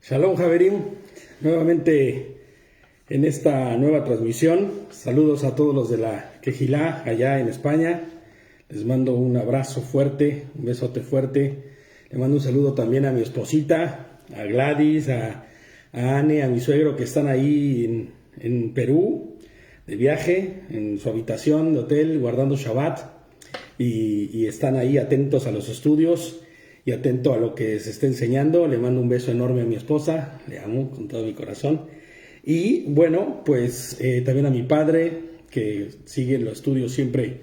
Shalom Javerim, nuevamente en esta nueva transmisión. Saludos a todos los de la Quejilá allá en España. Les mando un abrazo fuerte, un besote fuerte. Le mando un saludo también a mi esposita, a Gladys, a Anne, a mi suegro que están ahí en Perú, de viaje, en su habitación de hotel, guardando Shabbat. Y están ahí atentos a los estudios y atento a lo que se está enseñando. Le mando un beso enorme a mi esposa, le amo con todo mi corazón. Y bueno, pues también a mi padre, que sigue los estudios siempre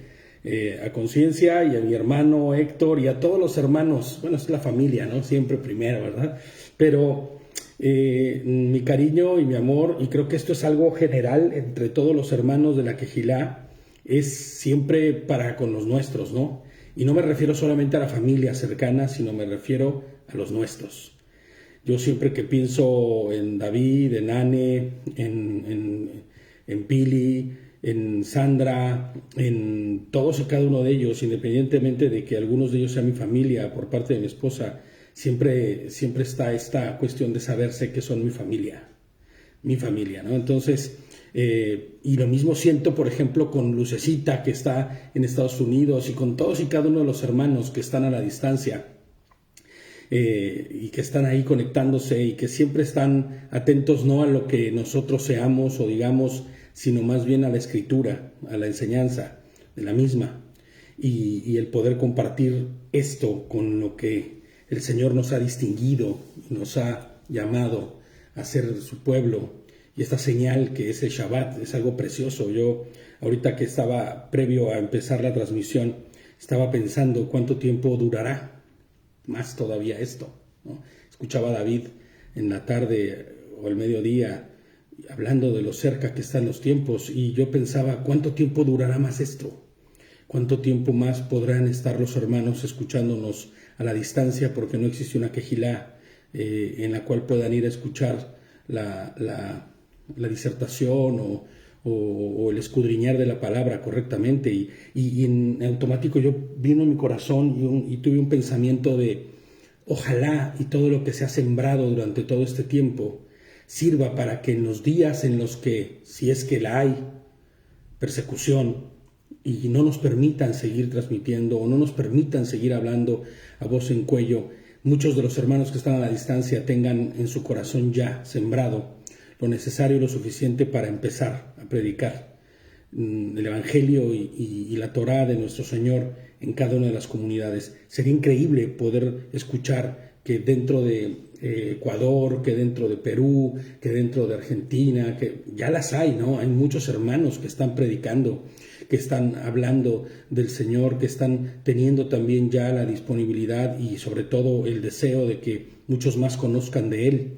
a conciencia, y a mi hermano Héctor, y a todos los hermanos. Bueno, es la familia, ¿no? Siempre primero, ¿verdad? Pero mi cariño y mi amor, y creo que esto es algo general entre todos los hermanos de la Quejilá, es siempre para con los nuestros, ¿no? Y no me refiero solamente a la familia cercana, sino me refiero a los nuestros. Yo siempre que pienso en David, en Anne, en Pili, en Sandra, en todos y cada uno de ellos, independientemente de que algunos de ellos sean mi familia por parte de mi esposa, siempre está esta cuestión de saberse que son mi familia, ¿no? Entonces, y lo mismo siento, por ejemplo, con Lucecita, que está en Estados Unidos, y con todos y cada uno de los hermanos que están a la distancia, y que están ahí conectándose, y que siempre están atentos no a lo que nosotros seamos o digamos, sino más bien a la escritura, a la enseñanza de la misma, y el poder compartir esto con lo que el Señor nos ha distinguido, nos ha llamado a ser su pueblo. Y esta señal que es el Shabbat es algo precioso. Yo ahorita que estaba previo a empezar la transmisión, estaba pensando cuánto tiempo durará más todavía esto, ¿no? Escuchaba a David en la tarde o el mediodía hablando de lo cerca que están los tiempos, y yo pensaba cuánto tiempo durará más esto, cuánto tiempo más podrán estar los hermanos escuchándonos a la distancia, porque no existe una quejilá en la cual puedan ir a escuchar la disertación o el escudriñar de la palabra correctamente, y en automático yo vino en mi corazón y tuve un pensamiento de ojalá y todo lo que se ha sembrado durante todo este tiempo sirva para que en los días en los que, si es que la hay, persecución, y no nos permitan seguir transmitiendo o no nos permitan seguir hablando a voz en cuello, muchos de los hermanos que están a la distancia tengan en su corazón ya sembrado lo necesario y lo suficiente para empezar a predicar el Evangelio y la Torá de nuestro Señor en cada una de las comunidades. Sería increíble poder escuchar que dentro de Ecuador, que dentro de Perú, que dentro de Argentina, que ya las hay, ¿no? Hay muchos hermanos que están predicando, que están hablando del Señor, que están teniendo también ya la disponibilidad y sobre todo el deseo de que muchos más conozcan de Él.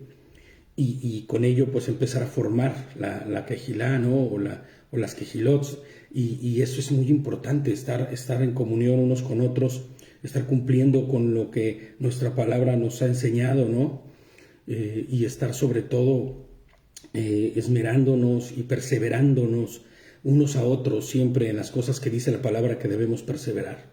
Y con ello pues empezar a formar la quejilá, ¿no? o las quejilots, y eso es muy importante, estar en comunión unos con otros, estar cumpliendo con lo que nuestra palabra nos ha enseñado, ¿no? Y estar sobre todo esmerándonos y perseverándonos unos a otros siempre en las cosas que dice la palabra que debemos perseverar.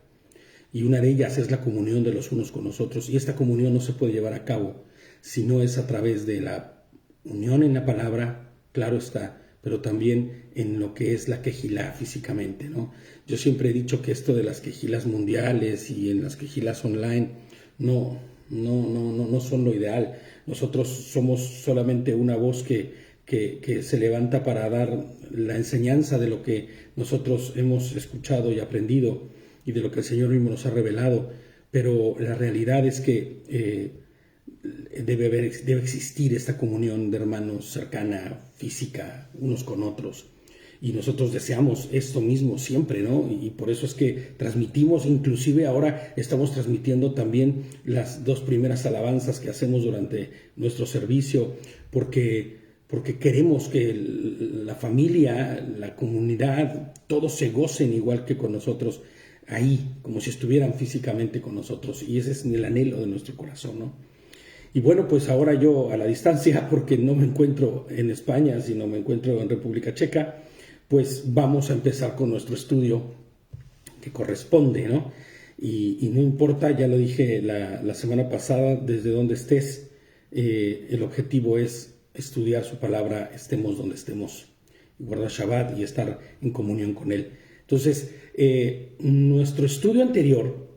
Y una de ellas es la comunión de los unos con los otros, y esta comunión no se puede llevar a cabo si no es a través de la unión en la palabra, claro está, pero también en lo que es la quejilá físicamente, ¿no? Yo siempre he dicho que esto de las quejilas mundiales y en las quejilas online no son lo ideal. Nosotros somos solamente una voz que se levanta para dar la enseñanza de lo que nosotros hemos escuchado y aprendido y de lo que el Señor mismo nos ha revelado, pero la realidad es que debe existir esta comunión de hermanos cercana, física, unos con otros. Y nosotros deseamos esto mismo siempre, ¿no? Y por eso es que transmitimos, inclusive ahora estamos transmitiendo también las 2 primeras alabanzas que hacemos durante nuestro servicio, porque queremos que la familia, la comunidad, todos se gocen igual que con nosotros, ahí, como si estuvieran físicamente con nosotros. Y ese es el anhelo de nuestro corazón, ¿no? Y bueno, pues ahora yo a la distancia, porque no me encuentro en España, sino me encuentro en República Checa, pues vamos a empezar con nuestro estudio que corresponde, ¿no? Y no importa, ya lo dije la semana pasada, desde donde estés, el objetivo es estudiar su palabra, estemos donde estemos, guardar Shabbat y estar en comunión con Él. Entonces, nuestro estudio anterior,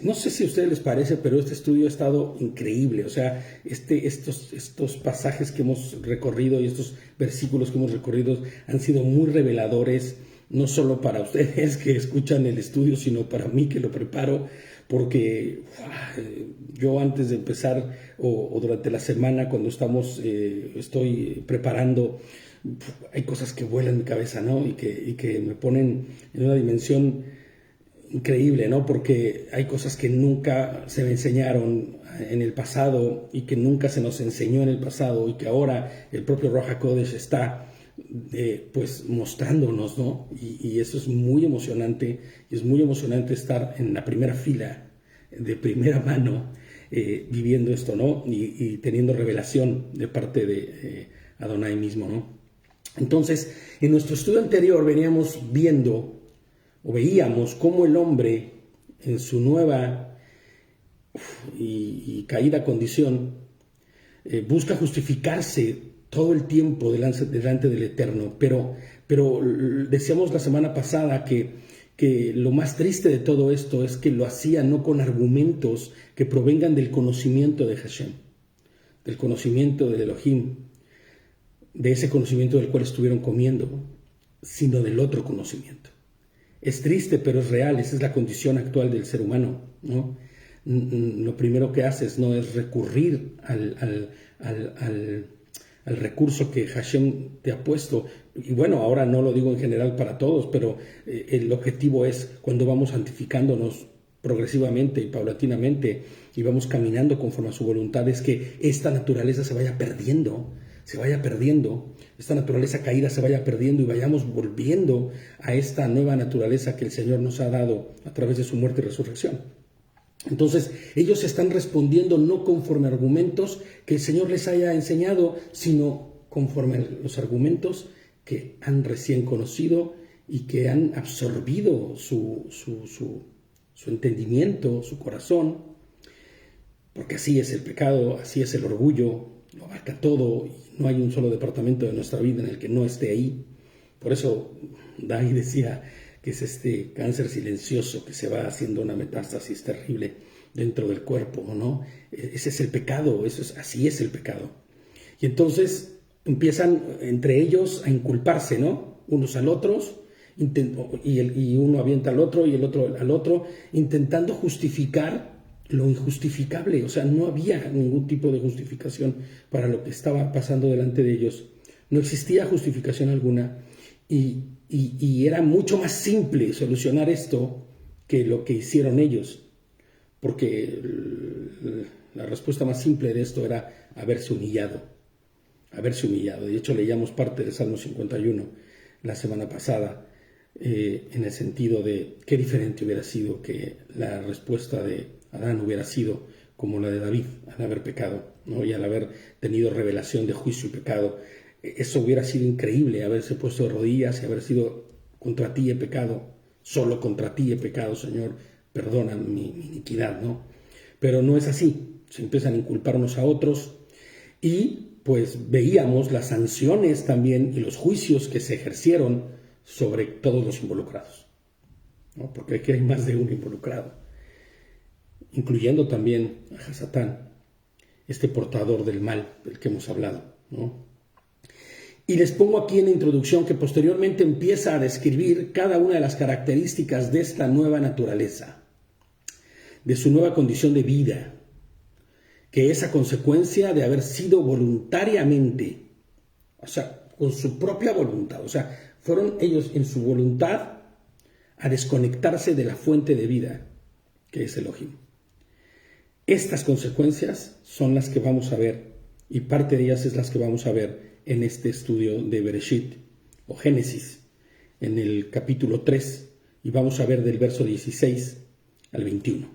no sé si a ustedes les parece, pero este estudio ha estado increíble. O sea, estos pasajes que hemos recorrido y estos versículos que hemos recorrido han sido muy reveladores, no solo para ustedes que escuchan el estudio, sino para mí que lo preparo, porque yo antes de empezar o durante la semana cuando estoy preparando, hay cosas que vuelan en mi cabeza, ¿no? Y que me ponen en una dimensión increíble, ¿no? Porque hay cosas que nunca se me enseñaron en el pasado y que nunca se nos enseñó en el pasado y que ahora el propio Ruach HaKodesh está pues mostrándonos, ¿no? Y eso es muy emocionante, y es muy emocionante estar en la primera fila, de primera mano, viviendo esto, ¿no? Y teniendo revelación de parte de Adonai mismo, ¿no? Entonces, en nuestro estudio anterior veníamos viendo, o veíamos cómo el hombre en su nueva y caída condición busca justificarse todo el tiempo delante del Eterno, pero decíamos la semana pasada que lo más triste de todo esto es que lo hacía no con argumentos que provengan del conocimiento de Hashem, del conocimiento de Elohim, de ese conocimiento del cual estuvieron comiendo, sino del otro conocimiento. Es triste, pero es real, esa es la condición actual del ser humano, ¿no? Lo primero que haces no es recurrir al recurso que Hashem te ha puesto. Y bueno, ahora no lo digo en general para todos, pero el objetivo es, cuando vamos santificándonos progresivamente y paulatinamente y vamos caminando conforme a su voluntad, es que esta naturaleza se vaya perdiendo, esta naturaleza caída se vaya perdiendo y vayamos volviendo a esta nueva naturaleza que el Señor nos ha dado a través de su muerte y resurrección. Entonces, ellos están respondiendo no conforme a argumentos que el Señor les haya enseñado, sino conforme a los argumentos que han recién conocido y que han absorbido su entendimiento, su corazón, porque así es el pecado, así es el orgullo, lo abarca todo y no hay un solo departamento de nuestra vida en el que no esté ahí. Por eso David decía que es este cáncer silencioso que se va haciendo una metástasis terrible dentro del cuerpo, ¿no? Ese es el pecado, así es el pecado. Y entonces empiezan entre ellos a inculparse, ¿no? Unos al otros, y uno avienta al otro y el otro al otro, intentando justificar lo injustificable. O sea, no había ningún tipo de justificación para lo que estaba pasando delante de ellos. No existía justificación alguna. Y era mucho más simple solucionar esto que lo que hicieron ellos, porque la respuesta más simple de esto era haberse humillado. De hecho, leíamos parte del Salmo 51 la semana pasada, en el sentido de qué diferente hubiera sido que la respuesta de Adán hubiera sido como la de David al haber pecado, ¿no? Y al haber tenido revelación de juicio y pecado. Eso hubiera sido increíble, haberse puesto de rodillas y haber sido: contra ti he pecado, solo contra ti he pecado, Señor, perdona mi iniquidad, ¿no? Pero no es así, se empiezan a inculpar unos a otros y pues veíamos las sanciones también y los juicios que se ejercieron sobre todos los involucrados, ¿no? Porque aquí hay más de uno involucrado, incluyendo también a Hasatán, este portador del mal del que hemos hablado, ¿no? Y les pongo aquí en la introducción que posteriormente empieza a describir cada una de las características de esta nueva naturaleza, de su nueva condición de vida, que es a consecuencia de haber sido voluntariamente, o sea, con su propia voluntad, o sea, fueron ellos en su voluntad a desconectarse de la fuente de vida, que es Elohim. Estas consecuencias son las que vamos a ver, y parte de ellas es las que vamos a ver en este estudio de Bereshit o Génesis, en el capítulo 3, y vamos a ver del verso 16 al 21.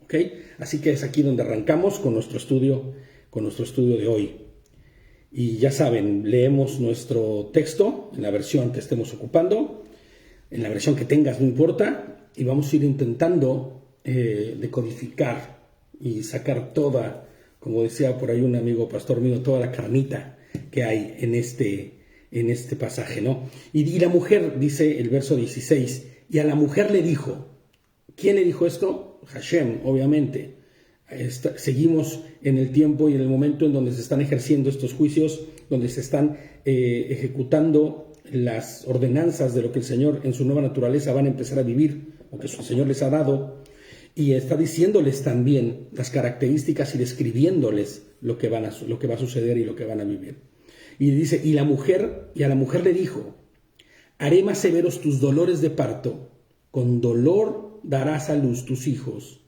¿Ok? Así que es aquí donde arrancamos con nuestro estudio de hoy. Y ya saben, leemos nuestro texto en la versión que estemos ocupando, en la versión que tengas, no importa, y vamos a ir intentando decodificar y sacar toda como decía por ahí un amigo pastor mío, toda la carnita que hay en este pasaje, ¿no? Y la mujer, dice el verso 16, y a la mujer le dijo, ¿quién le dijo esto? Hashem, obviamente. Seguimos en el tiempo y en el momento en donde se están ejerciendo estos juicios, donde se están ejecutando las ordenanzas de lo que el Señor en su nueva naturaleza van a empezar a vivir, o que su Señor les ha dado, y está diciéndoles también las características y describiéndoles lo que va a suceder y lo que van a vivir. Y dice, y a la mujer le dijo, haré más severos tus dolores de parto, con dolor darás a luz tus hijos,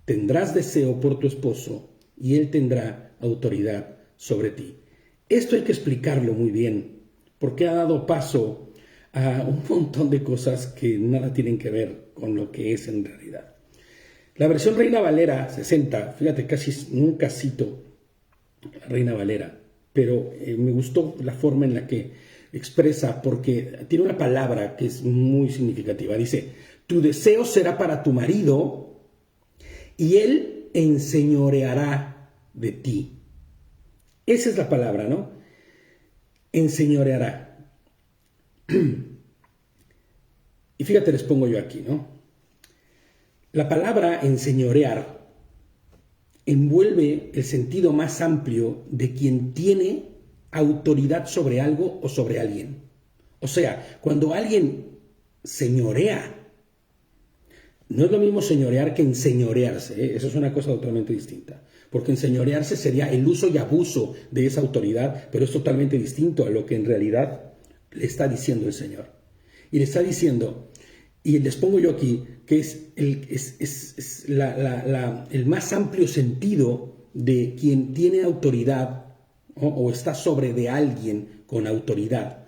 tendrás deseo por tu esposo, y él tendrá autoridad sobre ti. Esto hay que explicarlo muy bien, porque ha dado paso a un montón de cosas que nada tienen que ver con lo que es en realidad. La versión Reina Valera 60, fíjate, casi nunca cito a Reina Valera, pero me gustó la forma en la que expresa, porque tiene una palabra que es muy significativa. Dice, tu deseo será para tu marido y él enseñoreará de ti. Esa es la palabra, ¿no? Enseñoreará. Y fíjate, les pongo yo aquí, ¿no? La palabra enseñorear envuelve el sentido más amplio de quien tiene autoridad sobre algo o sobre alguien. O sea, cuando alguien señorea, no es lo mismo señorear que enseñorearse, ¿eh? Eso es una cosa totalmente distinta. Porque enseñorearse sería el uso y abuso de esa autoridad, pero es totalmente distinto a lo que en realidad le está diciendo el Señor. Y le está diciendo, y les pongo yo aquí, que es el más amplio sentido de quien tiene autoridad, ¿no? O está sobre de alguien con autoridad.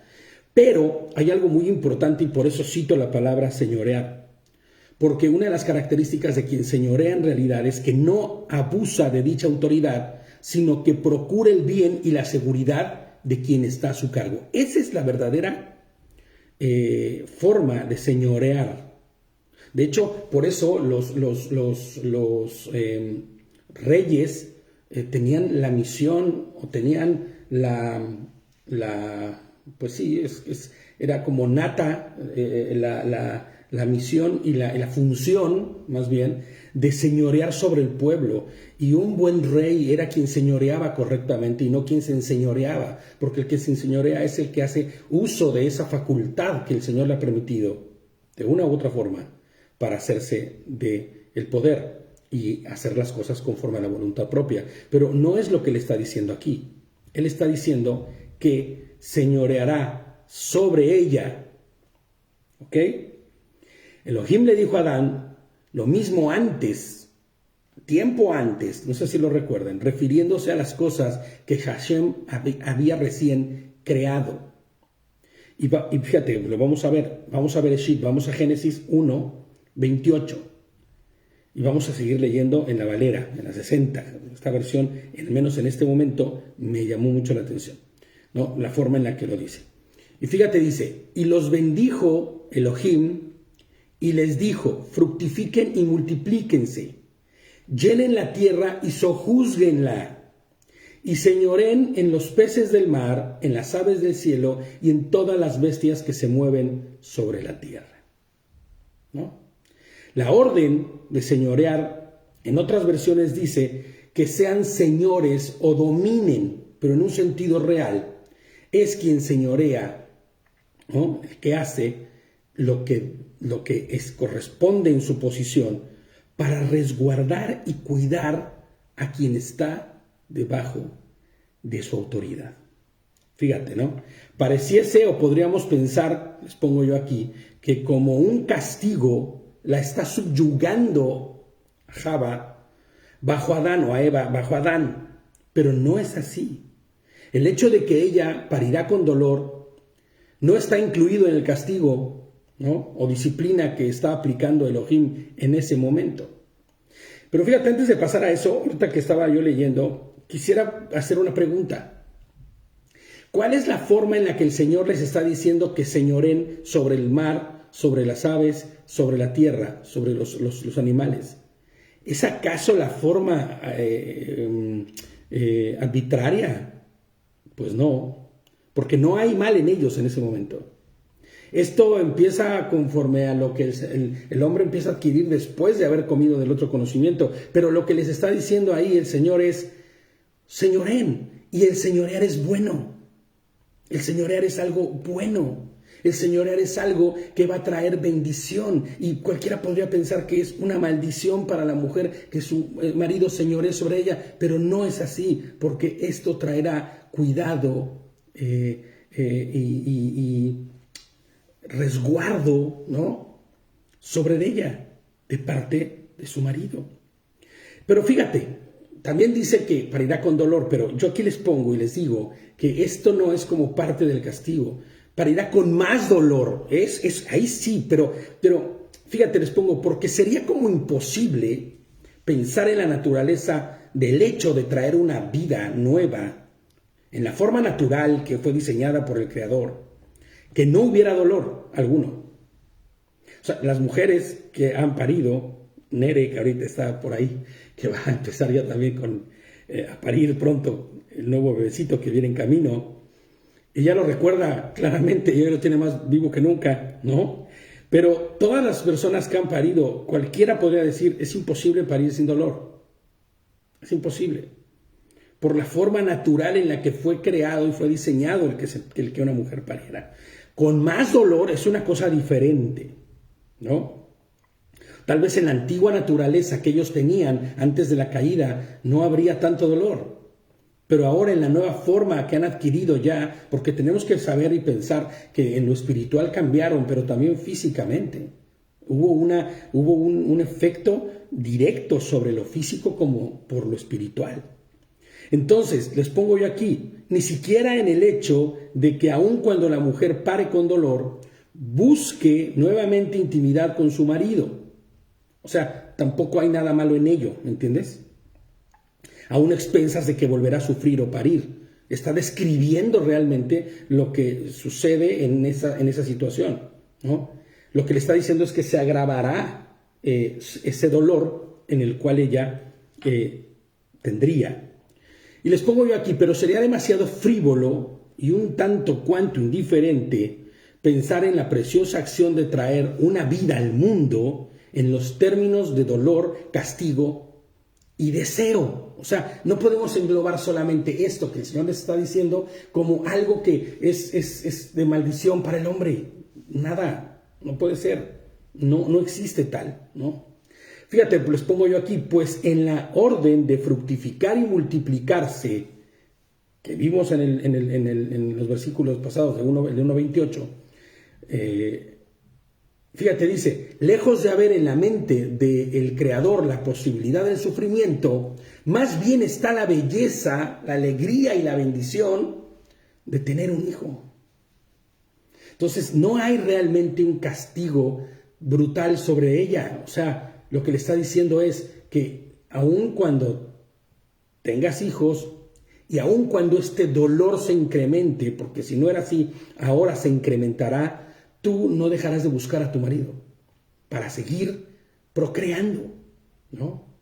Pero hay algo muy importante y por eso cito la palabra señorear. Porque una de las características de quien señorea en realidad es que no abusa de dicha autoridad, sino que procura el bien y la seguridad de quien está a su cargo. Esa es la verdadera forma de señorear. De hecho, por eso los reyes tenían la misión o tenían pues sí, era como nata la misión y la función, más bien, de señorear sobre el pueblo. Y un buen rey era quien señoreaba correctamente y no quien se enseñoreaba, porque el que se enseñorea es el que hace uso de esa facultad que el Señor le ha permitido, de una u otra forma, para hacerse del poder y hacer las cosas conforme a la voluntad propia. Pero no es lo que le está diciendo aquí. Él está diciendo que señoreará sobre ella. ¿Ok? Elohim le dijo a Adán lo mismo antes, tiempo antes, no sé si lo recuerdan, refiriéndose a las cosas que Hashem había recién creado. Y fíjate, lo vamos a ver vamos a Génesis 1, 28. Y vamos a seguir leyendo en la Valera, en la 60. Esta versión, al menos en este momento, me llamó mucho la atención, ¿no? La forma en la que lo dice. Y fíjate, dice, y los bendijo Elohim y les dijo, fructifiquen y multiplíquense, llenen la tierra y sojúzguenla, y señoren en los peces del mar, en las aves del cielo y en todas las bestias que se mueven sobre la tierra, ¿no? La orden de señorear, en otras versiones dice que sean señores o dominen, pero en un sentido real, es quien señorea, ¿no? El que hace lo que corresponde en su posición para resguardar y cuidar a quien está debajo de su autoridad. Fíjate, ¿no? Pareciese o podríamos pensar, les pongo yo aquí, que como un castigo la está subyugando a Java bajo Adán o a Eva bajo Adán, pero no es así. El hecho de que ella parirá con dolor no está incluido en el castigo, ¿no? O disciplina que está aplicando Elohim en ese momento. Pero fíjate, antes de pasar a eso, ahorita que estaba yo leyendo, quisiera hacer una pregunta. ¿Cuál es la forma en la que el Señor les está diciendo que señoren sobre el mar, sobre las aves, sobre la tierra, sobre los animales? ¿Es acaso la forma arbitraria? Pues no, porque no hay mal en ellos en ese momento. Esto empieza conforme a lo que el hombre empieza a adquirir después de haber comido del otro conocimiento. Pero lo que les está diciendo ahí el Señor es, señoreen, y el señorear es bueno. El señorear es algo bueno. El señorear es algo que va a traer bendición. Y cualquiera podría pensar que es una maldición para la mujer que su marido señoree sobre ella. Pero no es así, porque esto traerá cuidado y resguardo, ¿no?, sobre ella de parte de su marido. Pero fíjate, también dice que parirá con dolor, pero yo aquí les pongo y les digo que esto no es como parte del castigo. Parirá con más dolor, ahí sí, pero fíjate, les pongo, porque sería como imposible pensar en la naturaleza del hecho de traer una vida nueva en la forma natural que fue diseñada por el Creador, que no hubiera dolor alguno. O sea, las mujeres que han parido, Nere, que ahorita está por ahí, que va a empezar ya también a parir pronto el nuevo bebecito que viene en camino, ella lo recuerda claramente, y ella lo tiene más vivo que nunca, ¿no? Pero todas las personas que han parido, cualquiera podría decir, es imposible parir sin dolor. Es imposible. Por la forma natural en la que fue creado y fue diseñado el que una mujer pariera. Con más dolor es una cosa diferente, ¿no? Tal vez en la antigua naturaleza que ellos tenían antes de la caída no habría tanto dolor. Pero ahora en la nueva forma que han adquirido ya, porque tenemos que saber y pensar que en lo espiritual cambiaron, pero también físicamente. Hubo un efecto directo sobre lo físico como por lo espiritual. Entonces, les pongo yo aquí, ni siquiera en el hecho de que aun cuando la mujer pare con dolor, busque nuevamente intimidad con su marido. O sea, tampoco hay nada malo en ello, ¿me entiendes? Aún expensas de que volverá a sufrir o parir. Está describiendo realmente lo que sucede en esa situación, ¿no? Lo que le está diciendo es que se agravará ese dolor en el cual ella tendría. Y les pongo yo aquí, pero sería demasiado frívolo y un tanto cuanto indiferente pensar en la preciosa acción de traer una vida al mundo en los términos de dolor, castigo y deseo. O sea, no podemos englobar solamente esto que el Señor les está diciendo como algo que es de maldición para el hombre. Nada, no puede ser. No existe tal, ¿no? Fíjate, les pongo yo aquí, pues en la orden de fructificar y multiplicarse, que vimos en los versículos pasados, de 1:28, fíjate, dice, lejos de haber en la mente del Creador la posibilidad del sufrimiento, más bien está la belleza, la alegría y la bendición de tener un hijo. Entonces, no hay realmente un castigo brutal sobre ella. O sea, lo que le está diciendo es que aun cuando tengas hijos y aun cuando este dolor se incremente, porque si no era así, ahora se incrementará, tú no dejarás de buscar a tu marido para seguir procreando, ¿no?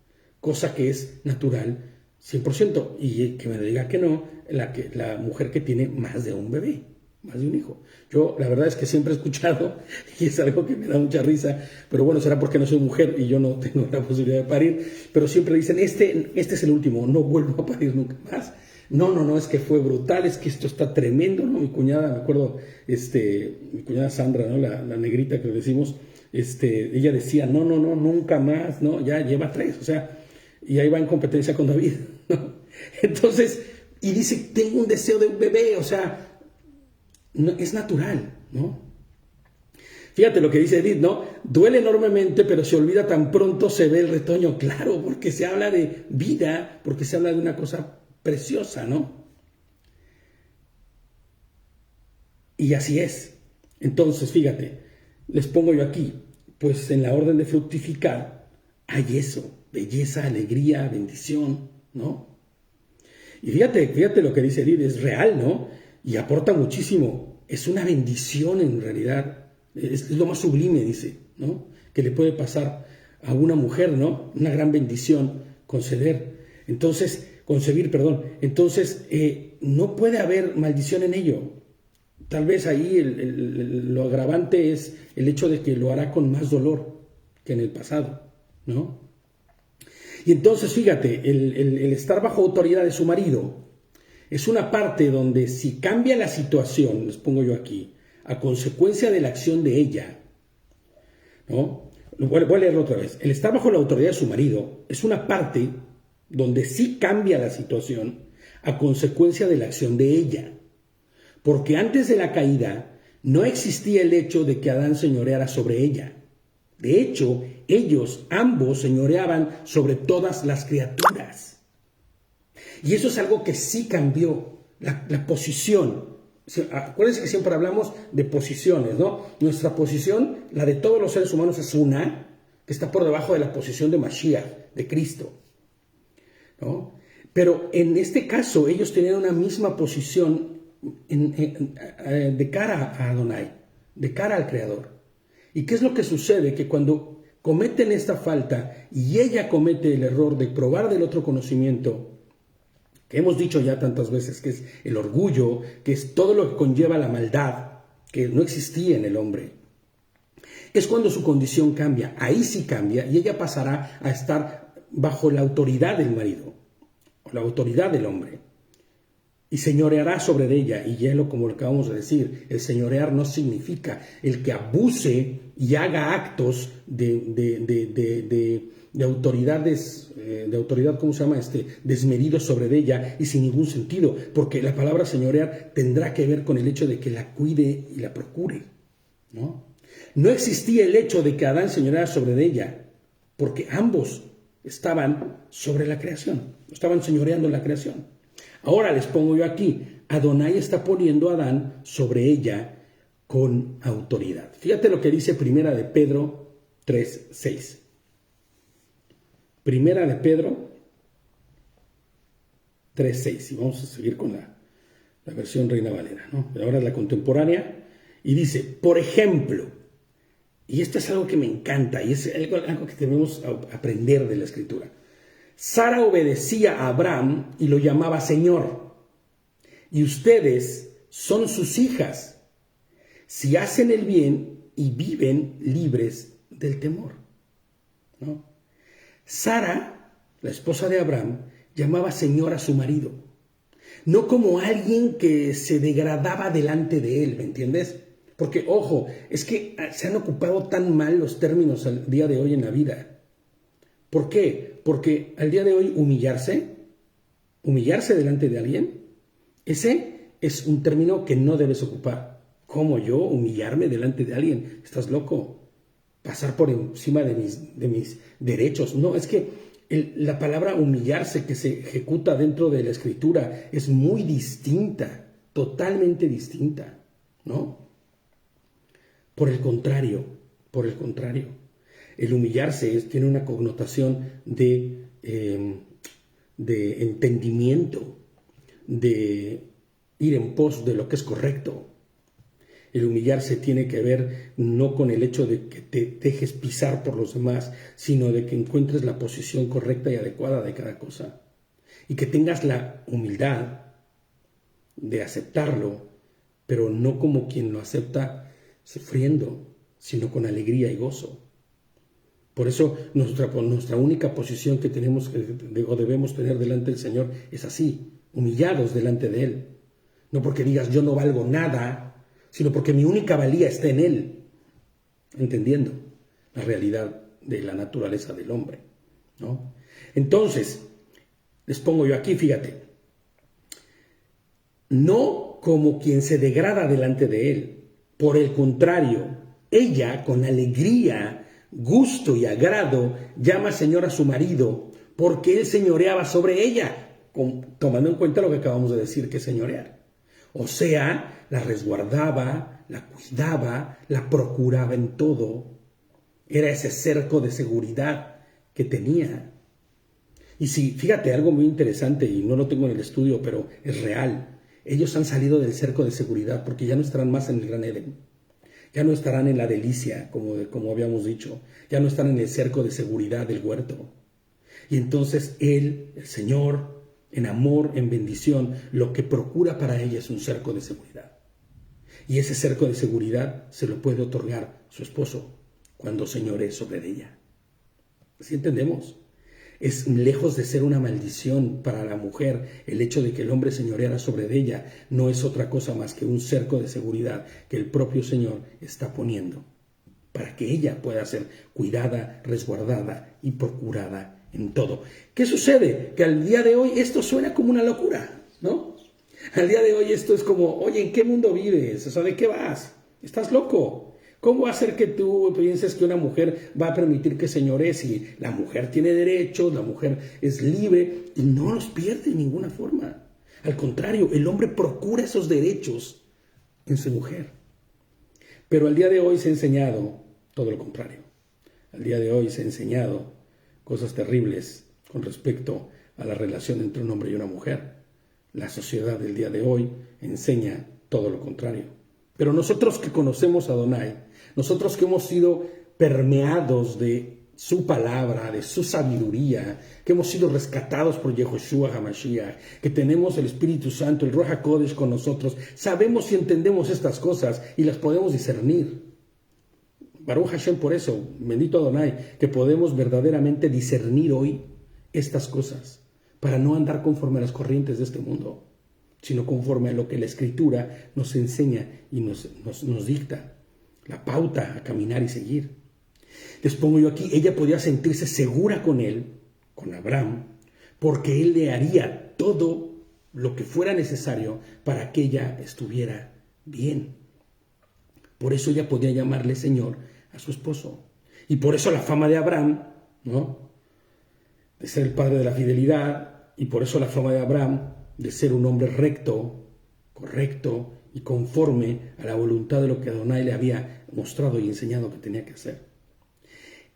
Cosa que es natural 100%. Y que me diga que no, la mujer que tiene más de un bebé, más de un hijo. Yo la verdad es que siempre he escuchado, y es algo que me da mucha risa, pero bueno, será porque no soy mujer y yo no tengo la posibilidad de parir, pero siempre dicen, este es el último, no vuelvo a parir nunca más. No, es que fue brutal, es que esto está tremendo, ¿no? Mi cuñada, me acuerdo, mi cuñada Sandra, ¿no? La negrita que le decimos, ella decía, no, nunca más, ¿no? Ya lleva 3, o sea, y ahí va en competencia con David, ¿no? Entonces, y dice, tengo un deseo de un bebé, o sea, no, es natural, ¿no? Fíjate lo que dice Edith, ¿no? Duele enormemente, pero se olvida tan pronto se ve el retoño. Claro, porque se habla de vida, porque se habla de una cosa preciosa, ¿no? Y así es. Entonces, fíjate, les pongo yo aquí, pues en la orden de fructificar hay eso, belleza, alegría, bendición, ¿no? Y fíjate lo que dice Edith, es real, ¿no? Y aporta muchísimo. Es una bendición en realidad. Es lo más sublime, dice, ¿no? Que le puede pasar a una mujer, ¿no? Una gran bendición concebir, perdón. Entonces, no puede haber maldición en ello. Tal vez ahí lo agravante es el hecho de que lo hará con más dolor que en el pasado, ¿no? Y entonces, fíjate, el estar bajo autoridad de su marido es una parte donde si cambia la situación, les pongo yo aquí, a consecuencia de la acción de ella, ¿no? Voy a leerlo otra vez. El estar bajo la autoridad de su marido es una parte donde sí cambia la situación a consecuencia de la acción de ella. Porque antes de la caída no existía el hecho de que Adán señoreara sobre ella. De hecho, ellos ambos señoreaban sobre todas las criaturas. Y eso es algo que sí cambió, la posición. Acuérdense que siempre hablamos de posiciones, ¿no? Nuestra posición, la de todos los seres humanos, es una que está por debajo de la posición de Mashiach, de Cristo, ¿no? Pero en este caso ellos tenían una misma posición de cara a Adonai, de cara al Creador. ¿Y qué es lo que sucede? Que cuando cometen esta falta y ella comete el error de probar del otro conocimiento, que hemos dicho ya tantas veces que es el orgullo, que es todo lo que conlleva la maldad, que no existía en el hombre, es cuando su condición cambia. Ahí sí cambia y ella pasará a estar bajo la autoridad del marido, o la autoridad del hombre, y señoreará sobre ella. Y ya como lo acabamos de decir, el señorear no significa el que abuse y haga actos de autoridades, ¿cómo se llama? Desmedidos sobre ella y sin ningún sentido, porque la palabra señorear tendrá que ver con el hecho de que la cuide y la procure, ¿no? No existía el hecho de que Adán señoreara sobre ella, porque ambos estaban sobre la creación, estaban señoreando la creación. Ahora les pongo yo aquí, Adonai está poniendo a Adán sobre ella con autoridad. Fíjate lo que dice Primera de Pedro 3:6. Primera de Pedro 3:6. Y vamos a seguir con la versión Reina Valera, ¿no? Ahora es la contemporánea. Y dice, por ejemplo, y esto es algo que me encanta y es algo que debemos aprender de la Escritura. Sara obedecía a Abraham y lo llamaba Señor. Y ustedes son sus hijas si hacen el bien y viven libres del temor, ¿no? Sara, la esposa de Abraham, llamaba Señor a su marido, no como alguien que se degradaba delante de él, ¿me entiendes? Porque, ojo, es que se han ocupado tan mal los términos al día de hoy en la vida. ¿Por qué? Porque al día de hoy humillarse delante de alguien, ese es un término que no debes ocupar. ¿Cómo yo humillarme delante de alguien? ¿Estás loco? Pasar por encima de mis derechos. No, es que la palabra humillarse que se ejecuta dentro de la Escritura es muy distinta, totalmente distinta, ¿no? Por el contrario, el humillarse tiene una connotación de entendimiento, de ir en pos de lo que es correcto. El humillarse tiene que ver no con el hecho de que te dejes pisar por los demás, sino de que encuentres la posición correcta y adecuada de cada cosa. Y que tengas la humildad de aceptarlo, pero no como quien lo acepta sufriendo, sino con alegría y gozo. Por eso nuestra única posición que tenemos o debemos tener delante del Señor es así, humillados delante de Él. No porque digas yo no valgo nada, sino porque mi única valía está en Él, entendiendo la realidad de la naturaleza del hombre, ¿no? Entonces, les pongo yo aquí, fíjate, no como quien se degrada delante de Él. Por el contrario, ella con alegría, gusto y agrado llama Señor a su marido porque él señoreaba sobre ella, tomando en cuenta lo que acabamos de decir que es señorear. O sea, la resguardaba, la cuidaba, la procuraba en todo. Era ese cerco de seguridad que tenía. Y sí, fíjate, algo muy interesante, y no lo tengo en el estudio, pero es real. Ellos han salido del cerco de seguridad porque ya no estarán más en el Gran Edén. Ya no estarán en la delicia, como habíamos dicho. Ya no están en el cerco de seguridad del huerto. Y entonces Él, el Señor, en amor, en bendición, lo que procura para ella es un cerco de seguridad. Y ese cerco de seguridad se lo puede otorgar su esposo cuando señoree sobre ella. ¿Sí entendemos? Es lejos de ser una maldición para la mujer el hecho de que el hombre señoreara sobre ella. No es otra cosa más que un cerco de seguridad que el propio Señor está poniendo para que ella pueda ser cuidada, resguardada y procurada en todo. ¿Qué sucede? Que al día de hoy esto suena como una locura, ¿no? Al día de hoy esto es como, oye, ¿en qué mundo vives? O sea, ¿de qué vas? ¿Estás loco? ¿Cómo va a ser que tú pienses que una mujer va a permitir que señoree si la mujer tiene derechos, la mujer es libre y no los pierde de ninguna forma? Al contrario, el hombre procura esos derechos en su mujer. Pero al día de hoy se ha enseñado todo lo contrario. Al día de hoy se ha enseñado cosas terribles con respecto a la relación entre un hombre y una mujer. La sociedad del día de hoy enseña todo lo contrario. Pero nosotros que conocemos a Adonai, nosotros que hemos sido permeados de su palabra, de su sabiduría, que hemos sido rescatados por Yehoshua HaMashiach, que tenemos el Espíritu Santo, el Ruach HaKodesh con nosotros, sabemos y entendemos estas cosas y las podemos discernir. Baruch Hashem, por eso, bendito Adonai, que podemos verdaderamente discernir hoy estas cosas, para no andar conforme a las corrientes de este mundo, sino conforme a lo que la Escritura nos enseña y nos dicta, la pauta a caminar y seguir. Les pongo yo aquí, ella podía sentirse segura con él, con Abraham, porque él le haría todo lo que fuera necesario para que ella estuviera bien. Por eso ella podía llamarle Señor a su esposo. Y por eso la fama de Abraham, ¿no?, de ser el padre de la fidelidad, y por eso la fama de Abraham de ser un hombre recto, correcto y conforme a la voluntad de lo que Adonai le había mostrado y enseñado que tenía que hacer.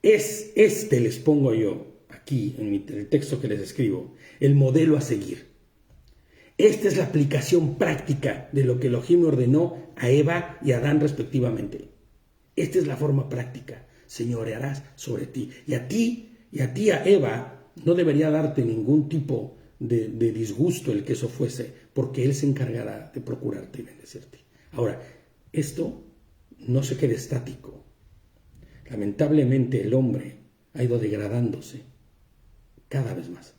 Les pongo yo aquí en el texto que les escribo, el modelo a seguir. Esta es la aplicación práctica de lo que Elohim ordenó a Eva y a Adán respectivamente. Esta es la forma práctica. Señorearás sobre ti. Y a ti, a Eva, no debería darte ningún tipo de disgusto el que eso fuese, porque Él se encargará de procurarte y bendecirte. Ahora, esto no se quede estático. Lamentablemente el hombre ha ido degradándose cada vez más.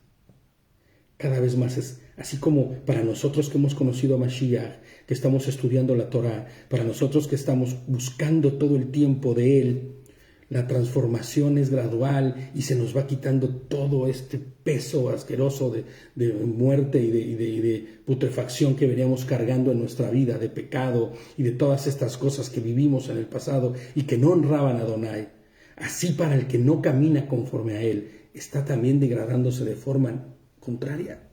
Cada vez más es así como para nosotros que hemos conocido a Mashiach, que estamos estudiando la Torah, para nosotros que estamos buscando todo el tiempo de Él, la transformación es gradual y se nos va quitando todo este peso asqueroso de muerte y de putrefacción que veníamos cargando en nuestra vida, de pecado y de todas estas cosas que vivimos en el pasado y que no honraban a Adonai. Así para el que no camina conforme a Él, está también degradándose de forma contraria.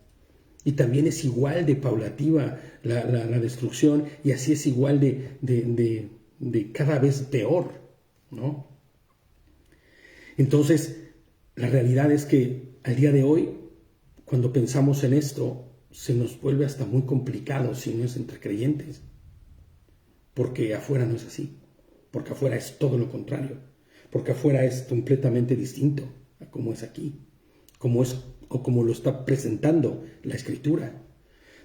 Y también es igual de paulativa la destrucción y así es igual de cada vez peor, ¿no? Entonces, la realidad es que al día de hoy, cuando pensamos en esto, se nos vuelve hasta muy complicado si no es entre creyentes. Porque afuera no es así. Porque afuera es todo lo contrario. Porque afuera es completamente distinto a cómo es aquí. Como es o como lo está presentando la Escritura.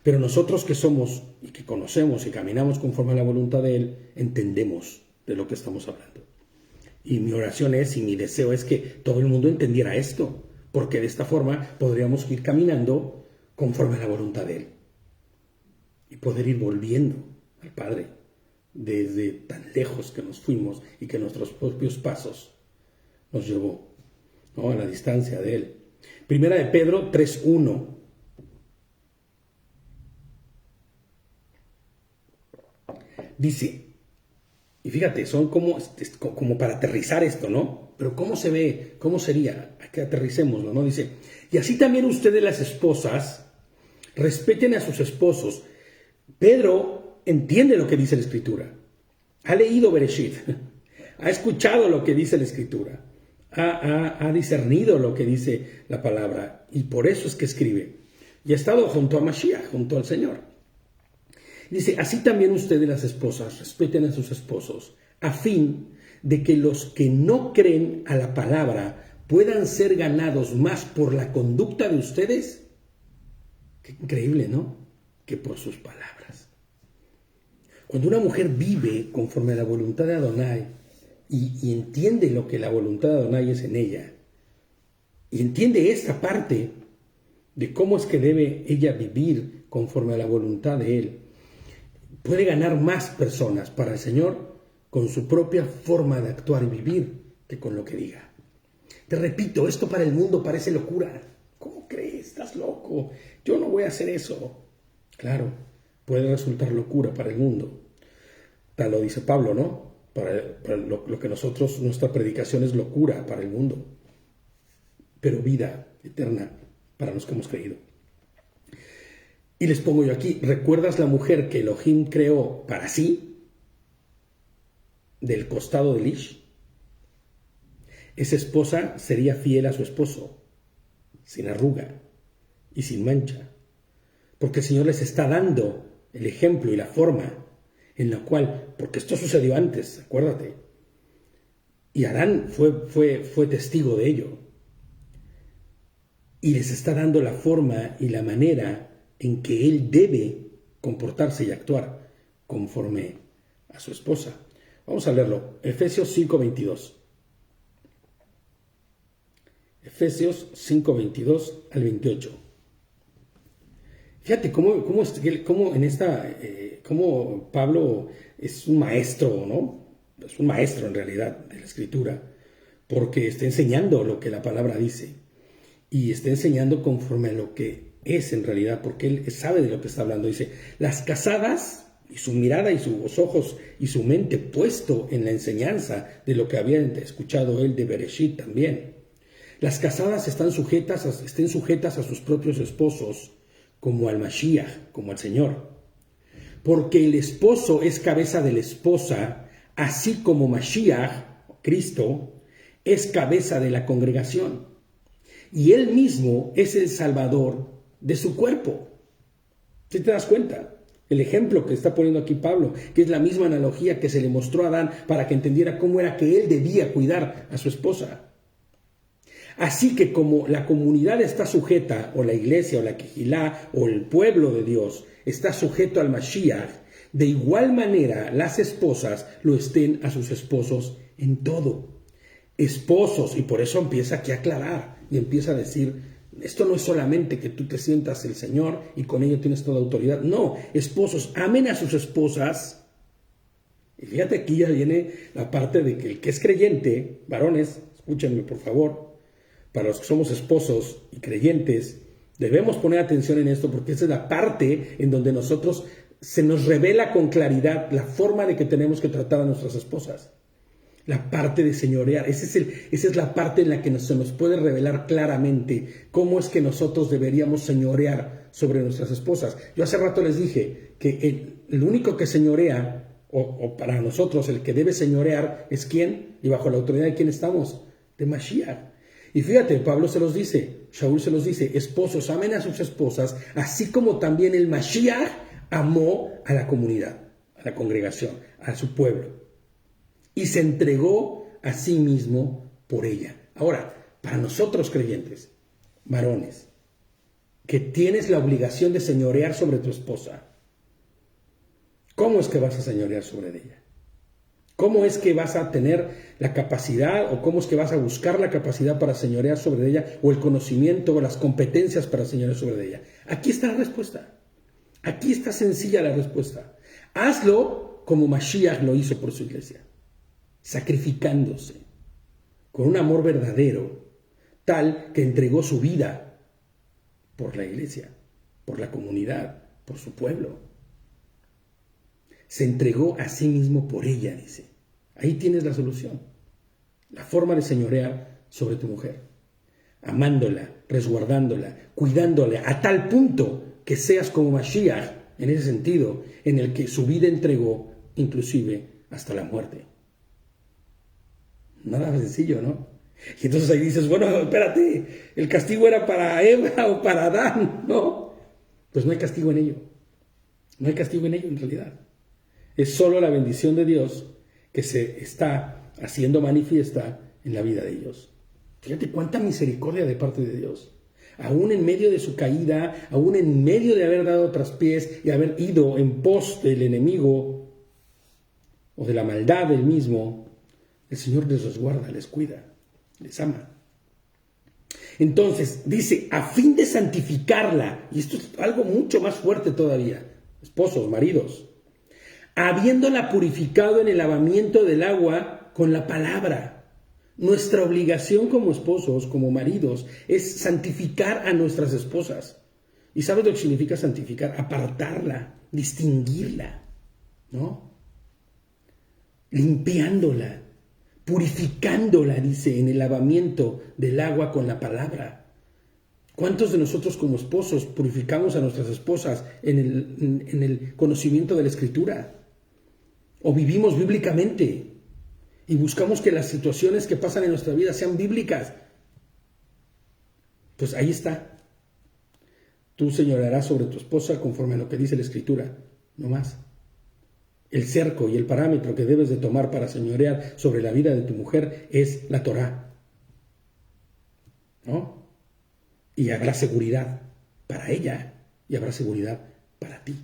Pero nosotros que somos y que conocemos y caminamos conforme a la voluntad de Él, entendemos de lo que estamos hablando. Y mi oración es y mi deseo es que todo el mundo entendiera esto, porque de esta forma podríamos ir caminando conforme a la voluntad de Él y poder ir volviendo al Padre desde tan lejos que nos fuimos y que nuestros propios pasos nos llevó, ¿no?, a la distancia de Él. Primera de Pedro 3:1. Dice, y fíjate, son como para aterrizar esto, ¿no? Pero ¿cómo se ve? ¿Cómo sería? A que aterricémoslo, ¿no? Dice, y así también ustedes las esposas, respeten a sus esposos. Pedro entiende lo que dice la Escritura. Ha leído Bereshit, ha escuchado lo que dice la Escritura, ha discernido lo que dice la palabra, y por eso es que escribe. Y ha estado junto a Mashiach, junto al Señor. Dice, así también ustedes las esposas, respeten a sus esposos, a fin de que los que no creen a la palabra puedan ser ganados más por la conducta de ustedes. Qué increíble, ¿no? Que por sus palabras. Cuando una mujer vive conforme a la voluntad de Adonai y entiende lo que la voluntad de Adonai es en ella, y entiende esta parte de cómo es que debe ella vivir conforme a la voluntad de Él, puede ganar más personas para el Señor con su propia forma de actuar y vivir que con lo que diga. Te repito, esto para el mundo parece locura. ¿Cómo crees? Estás loco. Yo no voy a hacer eso. Claro, puede resultar locura para el mundo. Tal lo dice Pablo, ¿no? Para lo que nosotros, nuestra predicación es locura para el mundo, pero vida eterna para los que hemos creído. Y les pongo yo aquí, ¿recuerdas la mujer que Elohim creó para sí? Del costado de Ish. Esa esposa sería fiel a su esposo, sin arruga y sin mancha, porque el Señor les está dando el ejemplo y la forma en la cual, porque esto sucedió antes, acuérdate, y Adán fue testigo de ello, y les está dando la forma y la manera en que él debe comportarse y actuar conforme a su esposa. Vamos a leerlo, Efesios 5:22. Efesios 5:22 al 28. Fíjate cómo Pablo es un maestro, ¿no? Es un maestro en realidad de la Escritura, porque está enseñando lo que la palabra dice y está enseñando conforme a lo que es en realidad, porque él sabe de lo que está hablando. Dice, las casadas, y su mirada y sus ojos y su mente puesto en la enseñanza de lo que había escuchado él de Bereshit también. Las casadas estén sujetas a sus propios esposos, como al Mashiach, como al Señor. Porque el esposo es cabeza de la esposa, así como Mashiach, Cristo, es cabeza de la congregación. Y él mismo es el salvador de su cuerpo. ¿Sí te das cuenta? El ejemplo que está poniendo aquí Pablo, que es la misma analogía que se le mostró a Adán para que entendiera cómo era que él debía cuidar a su esposa. Así que como la comunidad está sujeta, o la iglesia, o la quejilá, o el pueblo de Dios está sujeto al Mashiach, de igual manera las esposas lo estén a sus esposos en todo. Esposos, y por eso empieza aquí a aclarar, y empieza a decir, esto no es solamente que tú te sientas el Señor y con ello tienes toda autoridad. No, esposos, amen a sus esposas. Y fíjate, aquí ya viene la parte de que el que es creyente, varones, escúchenme por favor, para los que somos esposos y creyentes, debemos poner atención en esto porque esa es la parte en donde nosotros se nos revela con claridad la forma de que tenemos que tratar a nuestras esposas. La parte de señorear, esa es la parte en la que se nos puede revelar claramente cómo es que nosotros deberíamos señorear sobre nuestras esposas. Yo hace rato les dije que el único que señorea, o para nosotros el que debe señorear, es ¿quién? Y bajo la autoridad de quién estamos, de Mashiach. Y fíjate, Pablo se los dice, Shaul se los dice, esposos, amen a sus esposas, así como también el Mashiach amó a la comunidad, a la congregación, a su pueblo, y se entregó a sí mismo por ella. Ahora, para nosotros creyentes, varones, que tienes la obligación de señorear sobre tu esposa, ¿cómo es que vas a señorear sobre ella? ¿Cómo es que vas a tener la capacidad o cómo es que vas a buscar la capacidad para señorear sobre ella o el conocimiento o las competencias para señorear sobre ella? Aquí está la respuesta. Aquí está sencilla la respuesta. Hazlo como Mashiach lo hizo por su iglesia, sacrificándose con un amor verdadero, tal que entregó su vida por la iglesia, por la comunidad, por su pueblo. Se entregó a sí mismo por ella, dice. Ahí tienes la solución. La forma de señorear sobre tu mujer. Amándola, resguardándola, cuidándola, a tal punto que seas como Mashiach, en ese sentido, en el que su vida entregó, inclusive hasta la muerte. Nada más sencillo, ¿no? Y entonces ahí dices, bueno, espérate, ¿el castigo era para Eva o para Adán? No, pues no hay castigo en ello. No hay castigo en ello en realidad. Es solo la bendición de Dios que se está haciendo manifiesta en la vida de ellos. Fíjate cuánta misericordia de parte de Dios. Aún en medio de su caída, aún en medio de haber dado traspiés y haber ido en pos del enemigo o de la maldad del mismo, el Señor les resguarda, les cuida, les ama. Entonces, dice, a fin de santificarla, y esto es algo mucho más fuerte todavía, esposos, maridos, habiéndola purificado en el lavamiento del agua con la palabra. Nuestra obligación como esposos, como maridos, es santificar a nuestras esposas. ¿Y sabes lo que significa santificar? Apartarla, distinguirla, ¿no? Limpiándola, purificándola, dice, en el lavamiento del agua con la palabra. ¿Cuántos de nosotros como esposos purificamos a nuestras esposas en el conocimiento de la Escritura? ¿O vivimos bíblicamente? Y buscamos que las situaciones que pasan en nuestra vida sean bíblicas. Pues ahí está. Tú señorearás sobre tu esposa conforme a lo que dice la Escritura, no más. El cerco y el parámetro que debes de tomar para señorear sobre la vida de tu mujer es la Torá, ¿no? Y habrá seguridad para ella y habrá seguridad para ti.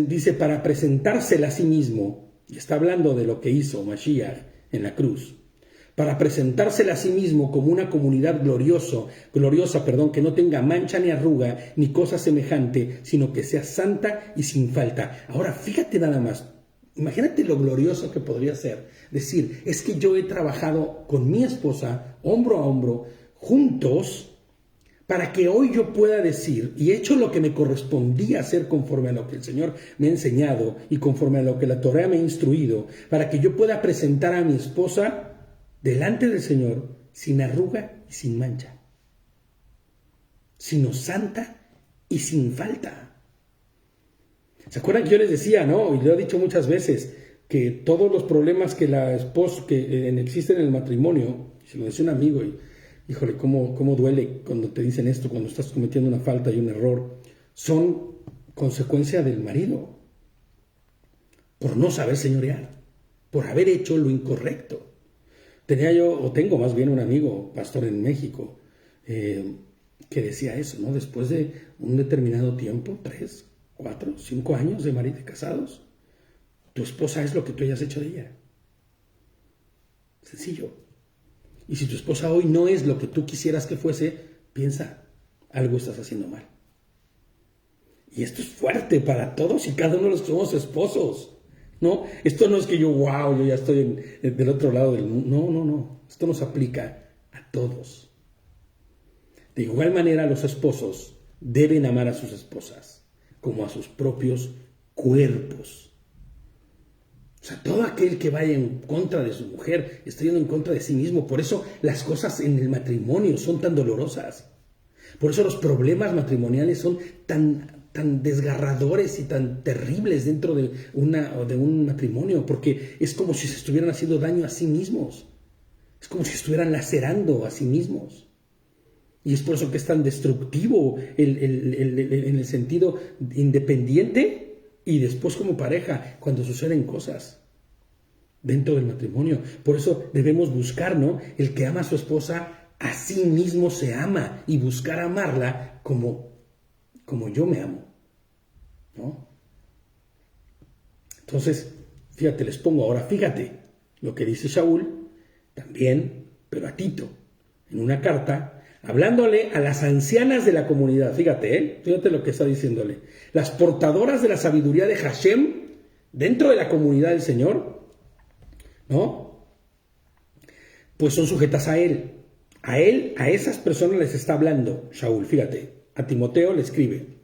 Dice, para presentársela a sí mismo. Y está hablando de lo que hizo Mashiach en la cruz. Para presentársela a sí mismo como una comunidad gloriosa, que no tenga mancha ni arruga ni cosa semejante, sino que sea santa y sin falta. Ahora, fíjate nada más. Imagínate lo glorioso que podría ser. Decir, es que yo he trabajado con mi esposa, hombro a hombro, juntos, para que hoy yo pueda decir, y he hecho lo que me correspondía hacer conforme a lo que el Señor me ha enseñado y conforme a lo que la Torá me ha instruido, para que yo pueda presentar a mi esposa delante del Señor sin arruga y sin mancha, sino santa y sin falta. ¿Se acuerdan que yo les decía, no? Y lo he dicho muchas veces, que todos los problemas que existen en el matrimonio, se lo decía un amigo y híjole, cómo duele cuando te dicen esto, cuando estás cometiendo una falta y un error, son consecuencia del marido, por no saber señorear, por haber hecho lo incorrecto. Tengo más bien un amigo, pastor en México, que decía eso, ¿no? Después de un determinado tiempo, 3, 4, 5 años de casados, tu esposa es lo que tú hayas hecho de ella. Sencillo. Y si tu esposa hoy no es lo que tú quisieras que fuese, piensa, algo estás haciendo mal. Y esto es fuerte para todos y cada uno de los que somos esposos, ¿no? Esto no es que yo ya estoy del otro lado del mundo. No. Esto nos aplica a todos. De igual manera, los esposos deben amar a sus esposas como a sus propios cuerpos. O sea, todo aquel que vaya en contra de su mujer está yendo en contra de sí mismo. Por eso las cosas en el matrimonio son tan dolorosas. Por eso los problemas matrimoniales son tan desgarradores y tan terribles dentro de un matrimonio. Porque es como si se estuvieran haciendo daño a sí mismos. Es como si estuvieran lacerando a sí mismos. Y es por eso que es tan destructivo en el sentido independiente. Y después como pareja, cuando suceden cosas dentro del matrimonio. Por eso debemos buscar, ¿no? El que ama a su esposa, a sí mismo se ama. Y buscar amarla como yo me amo, ¿no? Entonces, fíjate, les pongo ahora, fíjate lo que dice Shaul, también, pero a Tito, en una carta, hablándole a las ancianas de la comunidad, fíjate lo que está diciéndole, las portadoras de la sabiduría de Hashem dentro de la comunidad del Señor, ¿no? Pues son sujetas a él, a esas personas les está hablando Shaul, fíjate, a Timoteo le escribe,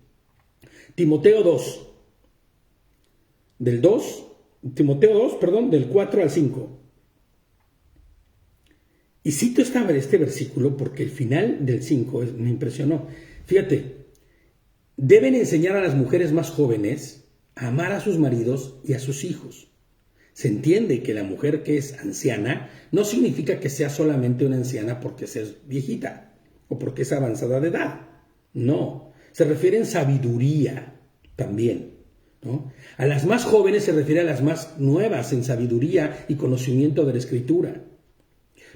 Timoteo 2, del 4 al 5. Y cito este versículo porque el final del 5 me impresionó. Fíjate, deben enseñar a las mujeres más jóvenes a amar a sus maridos y a sus hijos. Se entiende que la mujer que es anciana no significa que sea solamente una anciana porque sea viejita o porque es avanzada de edad. No, se refiere en sabiduría también, ¿no? A las más jóvenes se refiere a las más nuevas en sabiduría y conocimiento de la Escritura.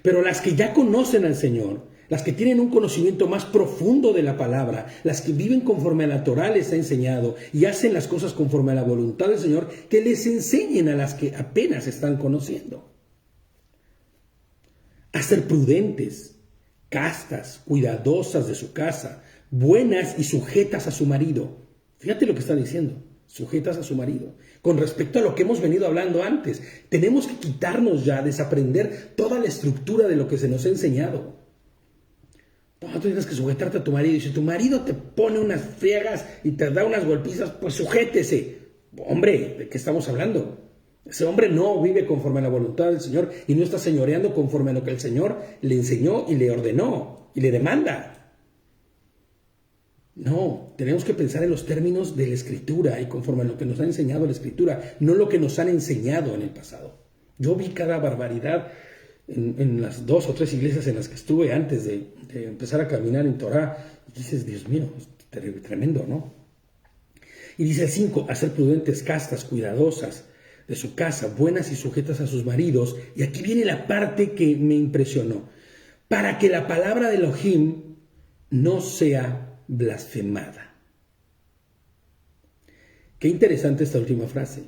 Pero las que ya conocen al Señor, las que tienen un conocimiento más profundo de la palabra, las que viven conforme a la Torá les ha enseñado y hacen las cosas conforme a la voluntad del Señor, que les enseñen a las que apenas están conociendo. A ser prudentes, castas, cuidadosas de su casa, buenas y sujetas a su marido. Fíjate lo que está diciendo, sujetas a su marido. Con respecto a lo que hemos venido hablando antes, tenemos que quitarnos ya, desaprender toda la estructura de lo que se nos ha enseñado. No, tú tienes que sujetarte a tu marido. Y si tu marido te pone unas friegas y te da unas golpizas, pues sujétese. Hombre, ¿de qué estamos hablando? Ese hombre no vive conforme a la voluntad del Señor y no está señoreando conforme a lo que el Señor le enseñó y le ordenó y le demanda. No, tenemos que pensar en los términos de la Escritura y conforme a lo que nos ha enseñado la Escritura, no lo que nos han enseñado en el pasado. Yo vi cada barbaridad en las 2 o 3 iglesias en las que estuve antes de empezar a caminar en Torah. Y dices, Dios mío, es tremendo, ¿no? Y dice el 5, a ser prudentes, castas, cuidadosas de su casa, buenas y sujetas a sus maridos. Y aquí viene la parte que me impresionó. Para que la palabra de Elohim no sea blasfemada. Qué interesante esta última frase.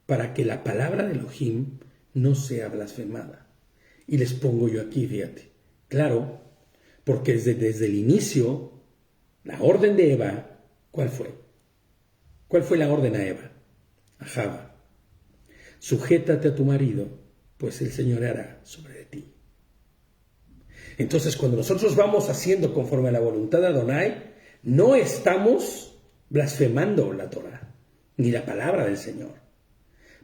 Para que la palabra de Elohim no sea blasfemada. Y les pongo yo aquí, fíjate. Claro, porque desde el inicio, la orden de Eva, ¿cuál fue? ¿Cuál fue la orden a Eva? A Java. Sujétate a tu marido, pues el Señor hará sobre ti. Entonces, cuando nosotros vamos haciendo conforme a la voluntad de Adonai, no estamos blasfemando la Torah, ni la palabra del Señor.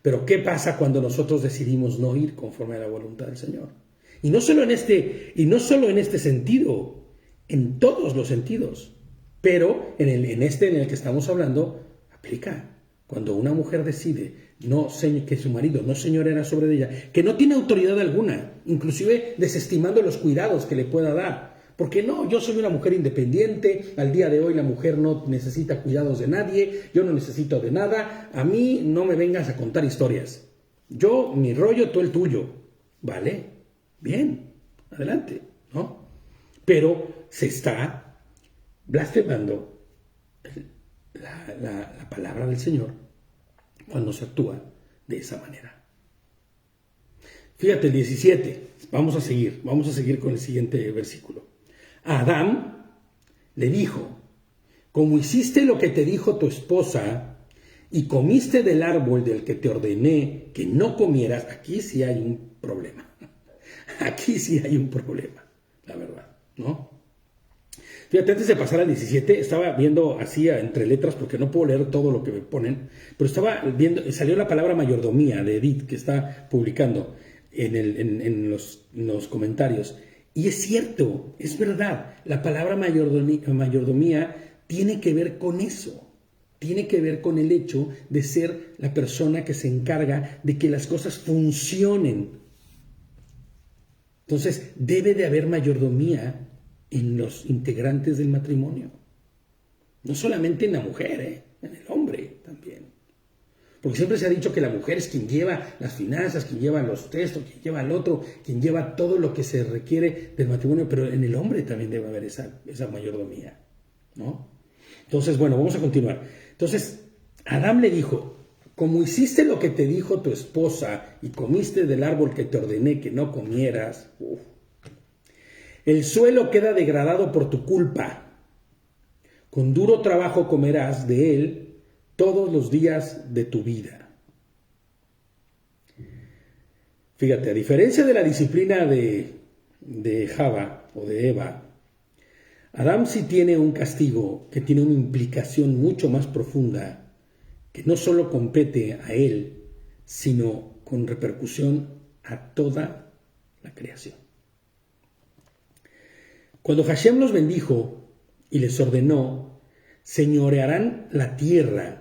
Pero ¿qué pasa cuando nosotros decidimos no ir conforme a la voluntad del Señor? Y no solo en este sentido, en todos los sentidos. Pero en el que estamos hablando, aplica. Cuando una mujer decide que su marido no señoreara sobre ella, que no tiene autoridad alguna, inclusive desestimando los cuidados que le pueda dar. Porque no, yo soy una mujer independiente, al día de hoy la mujer no necesita cuidados de nadie, yo no necesito de nada, a mí no me vengas a contar historias. Yo, mi rollo, tú el tuyo. ¿Vale? Bien, adelante, ¿no? Pero se está blasfemando la palabra del Señor cuando se actúa de esa manera. Fíjate, el 17, vamos a seguir con el siguiente versículo. A Adán le dijo, como hiciste lo que te dijo tu esposa y comiste del árbol del que te ordené que no comieras, aquí sí hay un problema. Aquí sí hay un problema, la verdad, ¿no? Fíjate, antes de pasar al 17, estaba viendo así entre letras, porque no puedo leer todo lo que me ponen, pero estaba viendo, salió la palabra mayordomía de Edith, que está publicando en los comentarios. Y es cierto, es verdad, la palabra mayordomía tiene que ver con eso, tiene que ver con el hecho de ser la persona que se encarga de que las cosas funcionen. Entonces, debe de haber mayordomía en los integrantes del matrimonio. No solamente en la mujer, en el hombre también. Porque siempre se ha dicho que la mujer es quien lleva las finanzas, quien lleva los textos, quien lleva el otro, quien lleva todo lo que se requiere del matrimonio, pero en el hombre también debe haber esa mayordomía, ¿no? Entonces, bueno, vamos a continuar. Entonces, Adán le dijo, como hiciste lo que te dijo tu esposa y comiste del árbol que te ordené que no comieras, el suelo queda degradado por tu culpa. Con duro trabajo comerás de él todos los días de tu vida. Fíjate, a diferencia de la disciplina de Java o de Eva, Adán sí tiene un castigo que tiene una implicación mucho más profunda, que no solo compete a él, sino con repercusión a toda la creación. Cuando Hashem los bendijo y les ordenó, señorearán la tierra,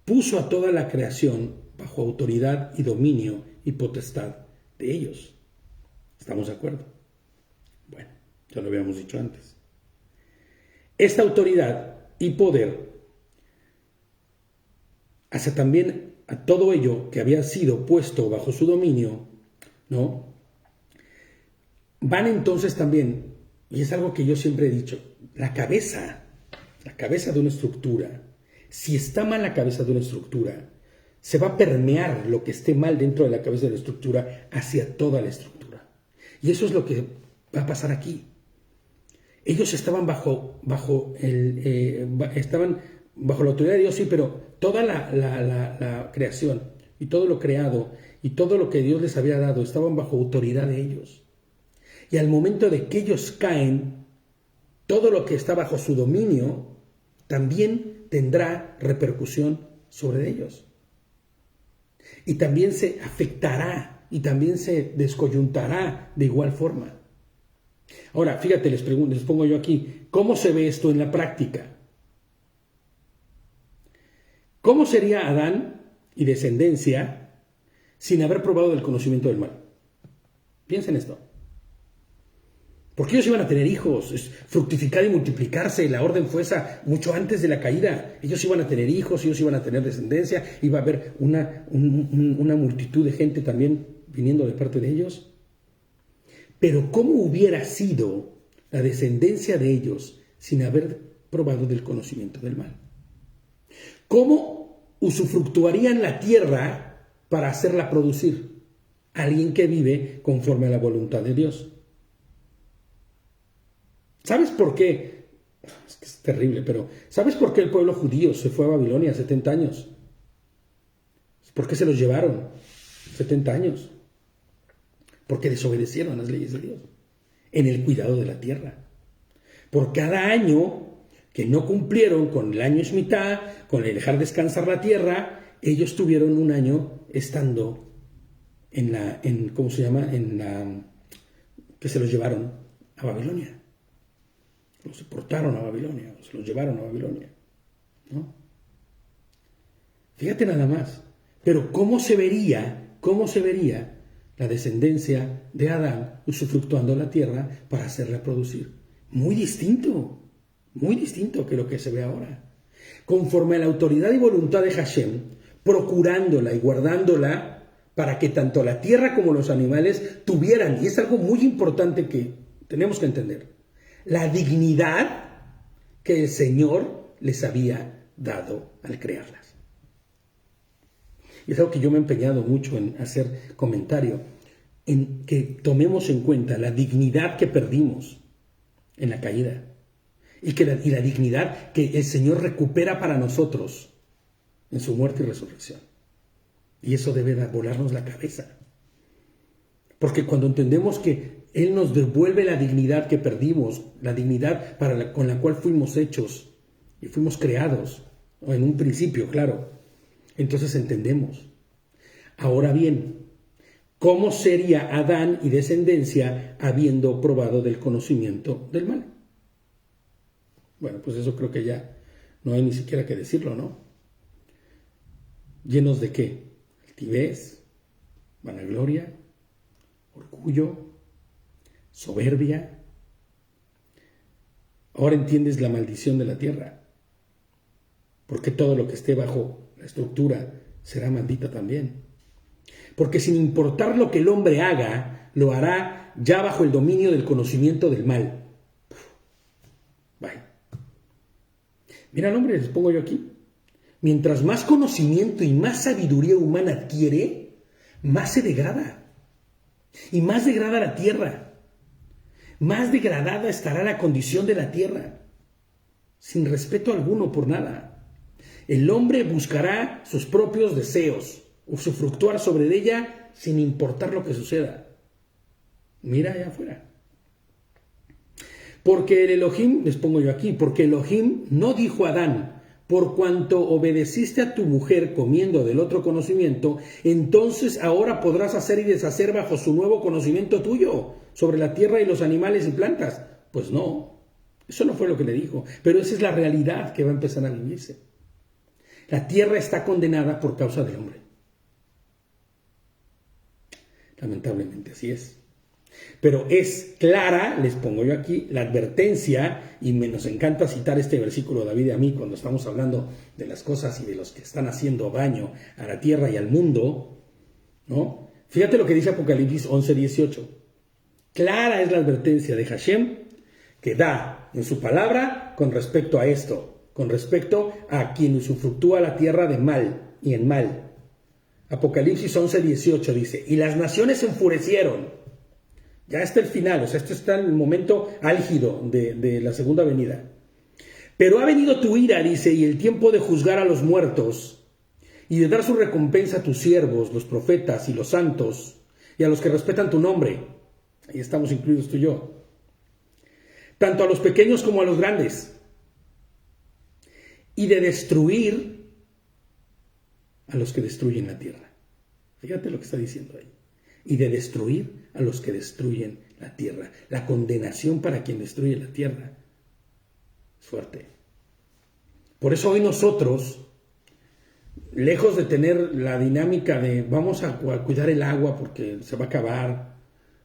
puso a toda la creación bajo autoridad y dominio y potestad de ellos. ¿Estamos de acuerdo? Bueno, ya lo habíamos dicho antes. Esta autoridad y poder hacia también a todo ello que había sido puesto bajo su dominio, ¿no? Van entonces también, y es algo que yo siempre he dicho, la cabeza de una estructura, si está mal la cabeza de una estructura, se va a permear lo que esté mal dentro de la cabeza de la estructura hacia toda la estructura. Y eso es lo que va a pasar aquí. Ellos estaban estaban bajo la autoridad de Dios, sí, pero toda la creación y todo lo creado y todo lo que Dios les había dado estaban bajo autoridad de ellos. Y al momento de que ellos caen, todo lo que está bajo su dominio también tendrá repercusión sobre ellos. Y también se afectará y también se descoyuntará de igual forma. Ahora, fíjate, les pongo yo aquí, ¿cómo se ve esto en la práctica? ¿Cómo sería Adán y descendencia sin haber probado del conocimiento del mal? Piensen esto. Porque ellos iban a tener hijos, fructificar y multiplicarse, la orden fue esa mucho antes de la caída. Ellos iban a tener hijos, ellos iban a tener descendencia, iba a haber una multitud de gente también viniendo de parte de ellos. Pero ¿cómo hubiera sido la descendencia de ellos sin haber probado del conocimiento del mal? ¿Cómo usufructuarían la tierra para hacerla producir? Alguien que vive conforme a la voluntad de Dios. ¿Sabes por qué? Es que es terrible, pero ¿sabes por qué el pueblo judío se fue a Babilonia 70 años? ¿Por qué se los llevaron 70 años? Porque desobedecieron las leyes de Dios en el cuidado de la tierra. Por cada año que no cumplieron con el año Shemitah, con el dejar descansar la tierra, ellos tuvieron un año estando ¿cómo se llama? Que se los llevaron a Babilonia. Los deportaron a Babilonia, se los llevaron a Babilonia, ¿no? Fíjate nada más. Pero ¿cómo se vería la descendencia de Adán usufructuando la tierra para hacerla producir? Muy distinto que lo que se ve ahora. Conforme a la autoridad y voluntad de Hashem, procurándola y guardándola para que tanto la tierra como los animales tuvieran, y es algo muy importante que tenemos que entender, la dignidad que el Señor les había dado al crearlas. Y es algo que yo me he empeñado mucho en hacer comentario, en que tomemos en cuenta la dignidad que perdimos en la caída y la dignidad que el Señor recupera para nosotros en su muerte y resurrección. Y eso debe volarnos la cabeza. Porque cuando entendemos que Él nos devuelve la dignidad que perdimos, la dignidad con la cual fuimos hechos y fuimos creados, en un principio, claro, entonces entendemos. Ahora bien, ¿cómo sería Adán y descendencia habiendo probado del conocimiento del mal? Bueno, pues eso creo que ya no hay ni siquiera que decirlo, ¿no? ¿Llenos de qué? Altivez, vanagloria, orgullo, soberbia. Ahora entiendes la maldición de la tierra, porque todo lo que esté bajo la estructura será maldita también. Porque sin importar lo que el hombre haga, lo hará ya bajo el dominio del conocimiento del mal. Bye. Mira el hombre, les pongo yo aquí. Mientras más conocimiento y más sabiduría humana adquiere, más se degrada. Y más degrada la tierra. Más degradada estará la condición de la tierra. Sin respeto alguno por nada. El hombre buscará sus propios deseos, usufructuar sobre ella sin importar lo que suceda. Mira allá afuera. Porque el Elohim, les pongo yo aquí, porque Elohim no dijo a Adán, por cuanto obedeciste a tu mujer comiendo del otro conocimiento, entonces ahora podrás hacer y deshacer bajo su nuevo conocimiento tuyo sobre la tierra y los animales y plantas. Pues no, eso no fue lo que le dijo, pero esa es la realidad que va a empezar a vivirse. La tierra está condenada por causa del hombre. Lamentablemente así es. Pero es clara, les pongo yo aquí, la advertencia, y nos encanta citar este versículo David y a mí cuando estamos hablando de las cosas y de los que están haciendo daño a la tierra y al mundo, ¿no? Fíjate lo que dice Apocalipsis 11:18. Clara es la advertencia de Hashem que da en su palabra con respecto a esto, con respecto a quien usufructúa la tierra de mal y en mal. Apocalipsis 11:18 dice, y las naciones se enfurecieron. Ya está el final, o sea, este está el momento álgido de la segunda venida. Pero ha venido tu ira, dice, y el tiempo de juzgar a los muertos y de dar su recompensa a tus siervos, los profetas y los santos, y a los que respetan tu nombre. Ahí estamos incluidos tú y yo. Tanto a los pequeños como a los grandes. Y de destruir a los que destruyen la tierra. Fíjate lo que está diciendo ahí. Y de destruir a los que destruyen la tierra. La condenación para quien destruye la tierra es fuerte. Por eso hoy nosotros, lejos de tener la dinámica de vamos a cuidar el agua porque se va a acabar,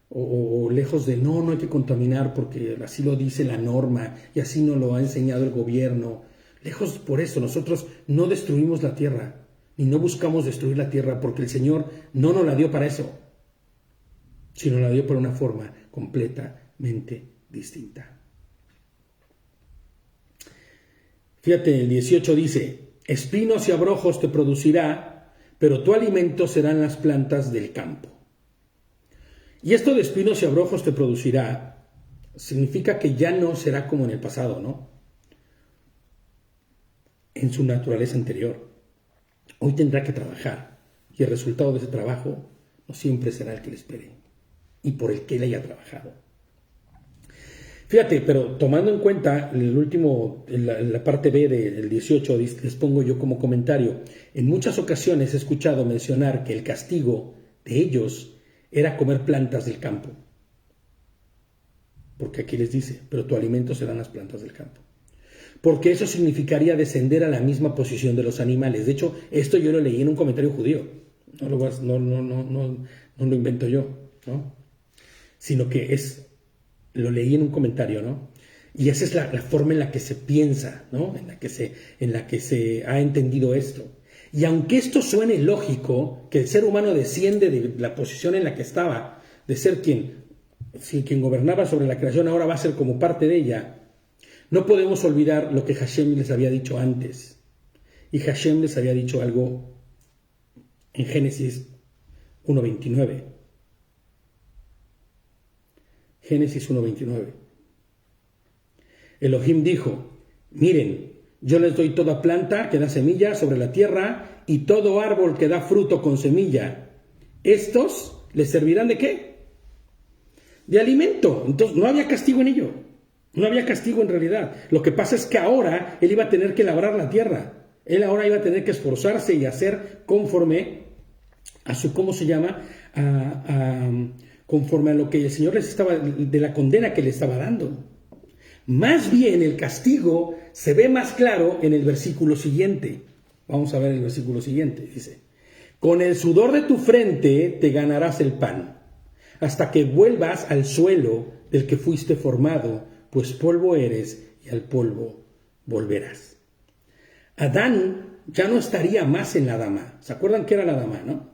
o lejos de no hay que contaminar porque así lo dice la norma y así nos lo ha enseñado el gobierno, lejos por eso nosotros no destruimos la tierra y no buscamos destruir la tierra porque el Señor no nos la dio para eso, sino la dio por una forma completamente distinta. Fíjate, el 18 dice, espinos y abrojos te producirá, pero tu alimento serán las plantas del campo. Y esto de espinos y abrojos te producirá, significa que ya no será como en el pasado, ¿no? En su naturaleza anterior. Hoy tendrá que trabajar, y el resultado de ese trabajo no siempre será el que le espere, y por el que él haya trabajado. Fíjate, pero tomando en cuenta el último, la parte B del 18, les pongo yo como comentario, en muchas ocasiones he escuchado mencionar que el castigo de ellos era comer plantas del campo. Porque aquí les dice, pero tu alimento serán las plantas del campo. Porque eso significaría descender a la misma posición de los animales. De hecho, esto yo lo leí en un comentario judío. No lo invento yo, ¿no? Sino que lo leí en un comentario, ¿no? Y esa es la forma en la que se piensa, ¿no? En la que se ha entendido esto. Y aunque esto suene lógico, que el ser humano desciende de la posición en la que estaba, de ser quien gobernaba sobre la creación, ahora va a ser como parte de ella, no podemos olvidar lo que Hashem les había dicho antes. Y Hashem les había dicho algo en Génesis 1:29. Génesis 1:29. Elohim dijo, miren, yo les doy toda planta que da semilla sobre la tierra y todo árbol que da fruto con semilla. ¿Estos les servirán de qué? De alimento. Entonces no había castigo en ello. No había castigo en realidad. Lo que pasa es que ahora él iba a tener que labrar la tierra. Él ahora iba a tener que esforzarse y hacer conforme a su, ¿cómo se llama? Conforme a lo que el Señor les estaba, de la condena que le estaba dando. Más bien el castigo se ve más claro en el versículo siguiente. Vamos a ver el versículo siguiente. Dice, con el sudor de tu frente te ganarás el pan, hasta que vuelvas al suelo del que fuiste formado, pues polvo eres y al polvo volverás. Adán ya no estaría más en la dama. ¿Se acuerdan qué era la dama, no?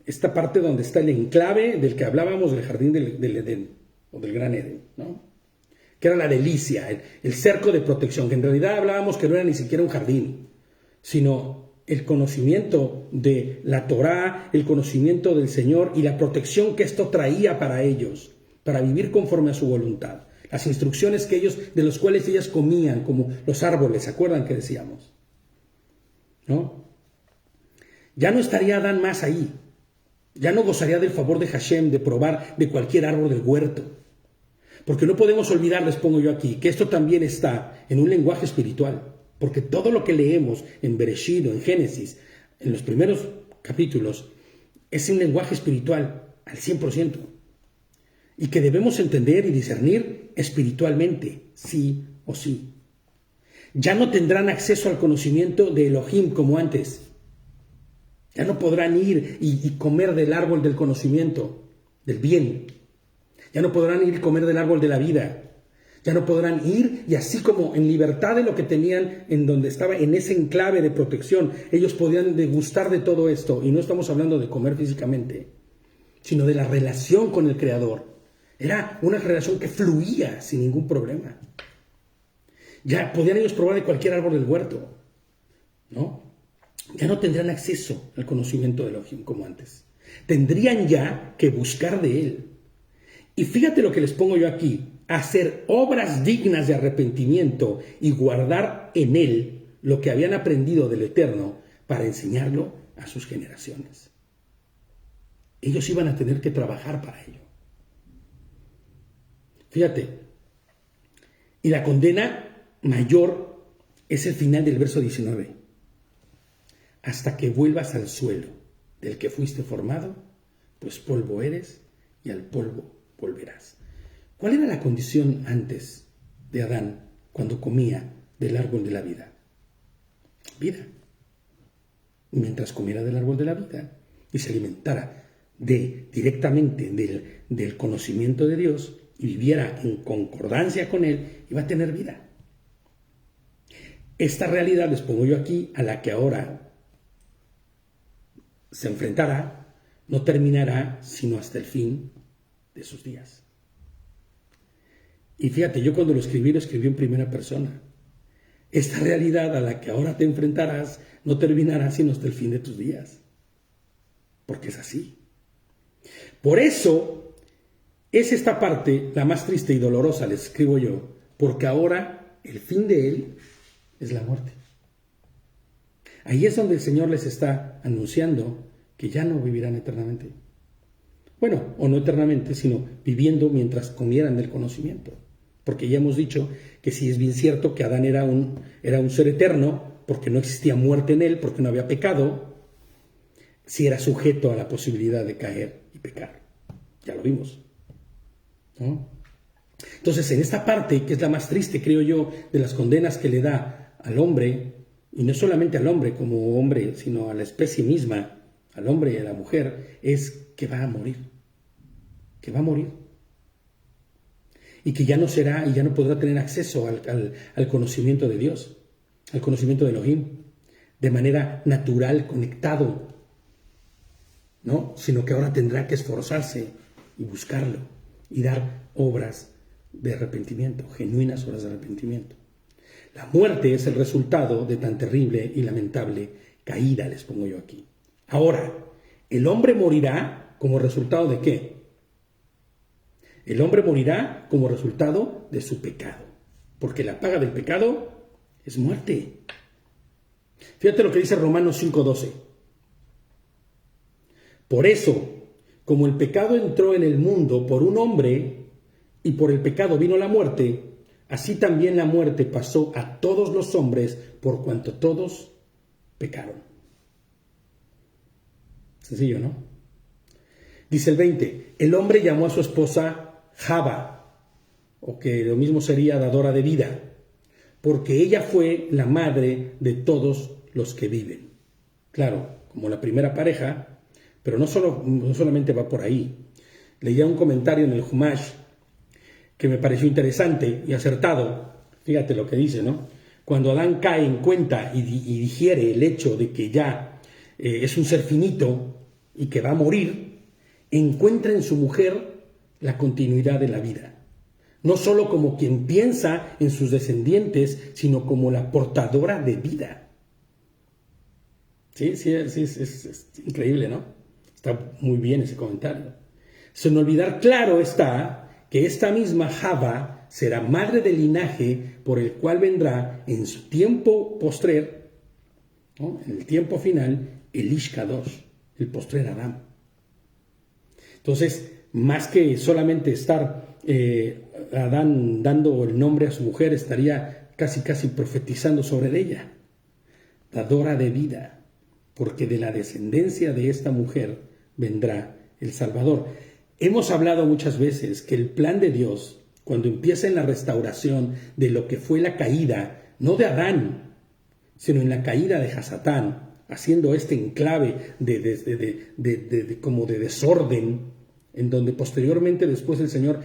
Esta parte donde está el enclave del que hablábamos del jardín del Edén, o del gran Edén, ¿no? Que era la delicia, el cerco de protección, que en realidad hablábamos que no era ni siquiera un jardín, sino el conocimiento de la Torá, el conocimiento del Señor y la protección que esto traía para ellos, para vivir conforme a su voluntad. Las instrucciones de los cuales ellas comían, como los árboles, ¿se acuerdan que decíamos? ¿No? Ya no estaría Adán más ahí. Ya no gozaría del favor de Hashem de probar de cualquier árbol del huerto. Porque no podemos olvidar, les pongo yo aquí, que esto también está en un lenguaje espiritual. Porque todo lo que leemos en Bereshit o en Génesis, en los primeros capítulos, es un lenguaje espiritual al 100%. Y que debemos entender y discernir espiritualmente, sí o sí. Ya no tendrán acceso al conocimiento de Elohim como antes. Ya no podrán ir y comer del árbol del conocimiento, del bien, Ya no podrán ir y comer del árbol de la vida. Ya no podrán ir y así como en libertad de lo que tenían en donde estaba, en ese enclave de protección, ellos podían degustar de todo esto. Y no estamos hablando de comer físicamente, sino de la relación con el Creador. Era una relación que fluía sin ningún problema. Ya podían ellos probar de cualquier árbol del huerto, ¿no? Ya no tendrán acceso al conocimiento de Elohim como antes. Tendrían ya que buscar de Él. Y fíjate lo que les pongo yo aquí. Hacer obras dignas de arrepentimiento y guardar en Él lo que habían aprendido del Eterno para enseñarlo a sus generaciones. Ellos iban a tener que trabajar para ello. Fíjate. Y la condena mayor es el final del verso 19. Hasta que vuelvas al suelo del que fuiste formado, pues polvo eres y al polvo volverás. ¿Cuál era la condición antes de Adán cuando comía del árbol de la vida? Vida. Y mientras comiera del árbol de la vida y se alimentara directamente del conocimiento de Dios y viviera en concordancia con Él, iba a tener vida. Esta realidad, les pongo yo aquí, a la que ahora se enfrentará, no terminará sino hasta el fin de sus días. Y fíjate, yo cuando lo escribí en primera persona. Esta realidad a la que ahora te enfrentarás no terminará sino hasta el fin de tus días. Porque es así. Por eso es esta parte la más triste y dolorosa, les escribo yo, porque ahora el fin de él es la muerte. Ahí es donde el Señor les está anunciando que ya no vivirán eternamente. Bueno, o no eternamente, sino viviendo mientras comieran del conocimiento. Porque ya hemos dicho que sí es bien cierto que Adán era un ser eterno, porque no existía muerte en él, porque no había pecado, sí era sujeto a la posibilidad de caer y pecar. Ya lo vimos, ¿no? Entonces, en esta parte, que es la más triste, creo yo, de las condenas que le da al hombre, y no solamente al hombre como hombre, sino a la especie misma, al hombre y a la mujer, es que va a morir. Que va a morir. Y que ya no será y ya no podrá tener acceso al conocimiento de Dios, al conocimiento de Elohim, de manera natural, conectado, ¿no? Sino que ahora tendrá que esforzarse y buscarlo y dar obras de arrepentimiento, genuinas obras de arrepentimiento. La muerte es el resultado de tan terrible y lamentable caída, les pongo yo aquí. Ahora, el hombre morirá como resultado ¿de qué? El hombre morirá como resultado de su pecado, porque la paga del pecado es muerte. Fíjate lo que dice Romanos 5:12. Por eso, como el pecado entró en el mundo por un hombre y por el pecado vino la muerte, así también la muerte pasó a todos los hombres por cuanto todos pecaron. Sencillo, ¿no? Dice el 20, el hombre llamó a su esposa Java, o que lo mismo sería dadora de vida, porque ella fue la madre de todos los que viven. Claro, como la primera pareja, pero no solamente va por ahí. Leía un comentario en el Humash que me pareció interesante y acertado. Fíjate lo que dice, ¿no? Cuando Adán cae en cuenta y digiere el hecho de que ya es un ser finito y que va a morir, encuentra en su mujer la continuidad de la vida. No solo como quien piensa en sus descendientes, sino como la portadora de vida. Sí, es increíble, ¿no? Está muy bien ese comentario. Sin olvidar, claro está, que esta misma Java será madre del linaje por el cual vendrá en su tiempo postrer, ¿no? En el tiempo final, el Ish Kadosh, el postrer Adán. Entonces, más que solamente estar Adán dando el nombre a su mujer, estaría casi profetizando sobre ella. Dadora de vida, porque de la descendencia de esta mujer vendrá el Salvador. Hemos hablado muchas veces que el plan de Dios, cuando empieza en la restauración de lo que fue la caída, no de Adán, sino en la caída de Hasatán, haciendo este enclave como de desorden, en donde posteriormente después el Señor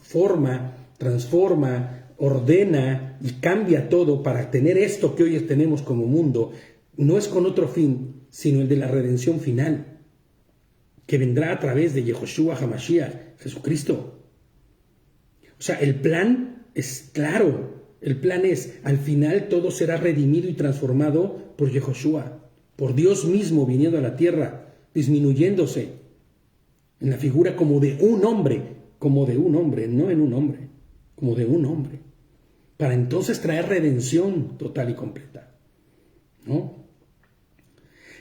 forma, transforma, ordena y cambia todo para tener esto que hoy tenemos como mundo, no es con otro fin, sino el de la redención final, que vendrá a través de Yehoshua HaMashiach, Jesucristo. O sea, el plan es claro. El plan es, al final todo será redimido y transformado por Yehoshua, por Dios mismo viniendo a la tierra, disminuyéndose en la figura como de un hombre, no en un hombre, como de un hombre, para entonces traer redención total y completa, ¿no?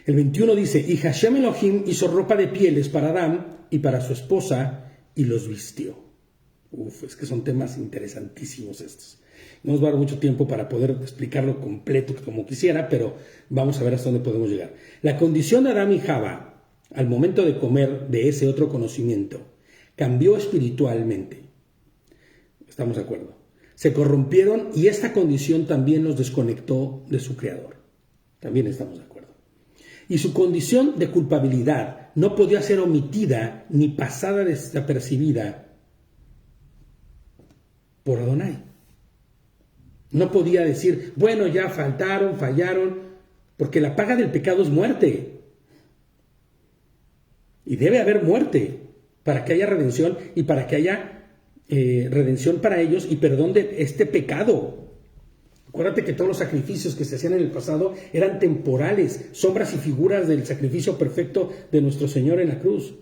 El 21 dice, y Hashem Elohim hizo ropa de pieles para Adán y para su esposa y los vistió. Es que son temas interesantísimos estos. No nos va a dar mucho tiempo para poder explicarlo completo como quisiera, pero vamos a ver hasta dónde podemos llegar. La condición de Adán y Java, al momento de comer de ese otro conocimiento, cambió espiritualmente. ¿Estamos de acuerdo? Se corrompieron y esta condición también los desconectó de su Creador. También estamos de acuerdo. Y su condición de culpabilidad no podía ser omitida ni pasada desapercibida por Adonai. No podía decir, bueno, ya fallaron, porque la paga del pecado es muerte. Y debe haber muerte para que haya redención y para que haya redención para ellos y perdón de este pecado. Acuérdate que todos los sacrificios que se hacían en el pasado eran temporales, sombras y figuras del sacrificio perfecto de nuestro Señor en la cruz.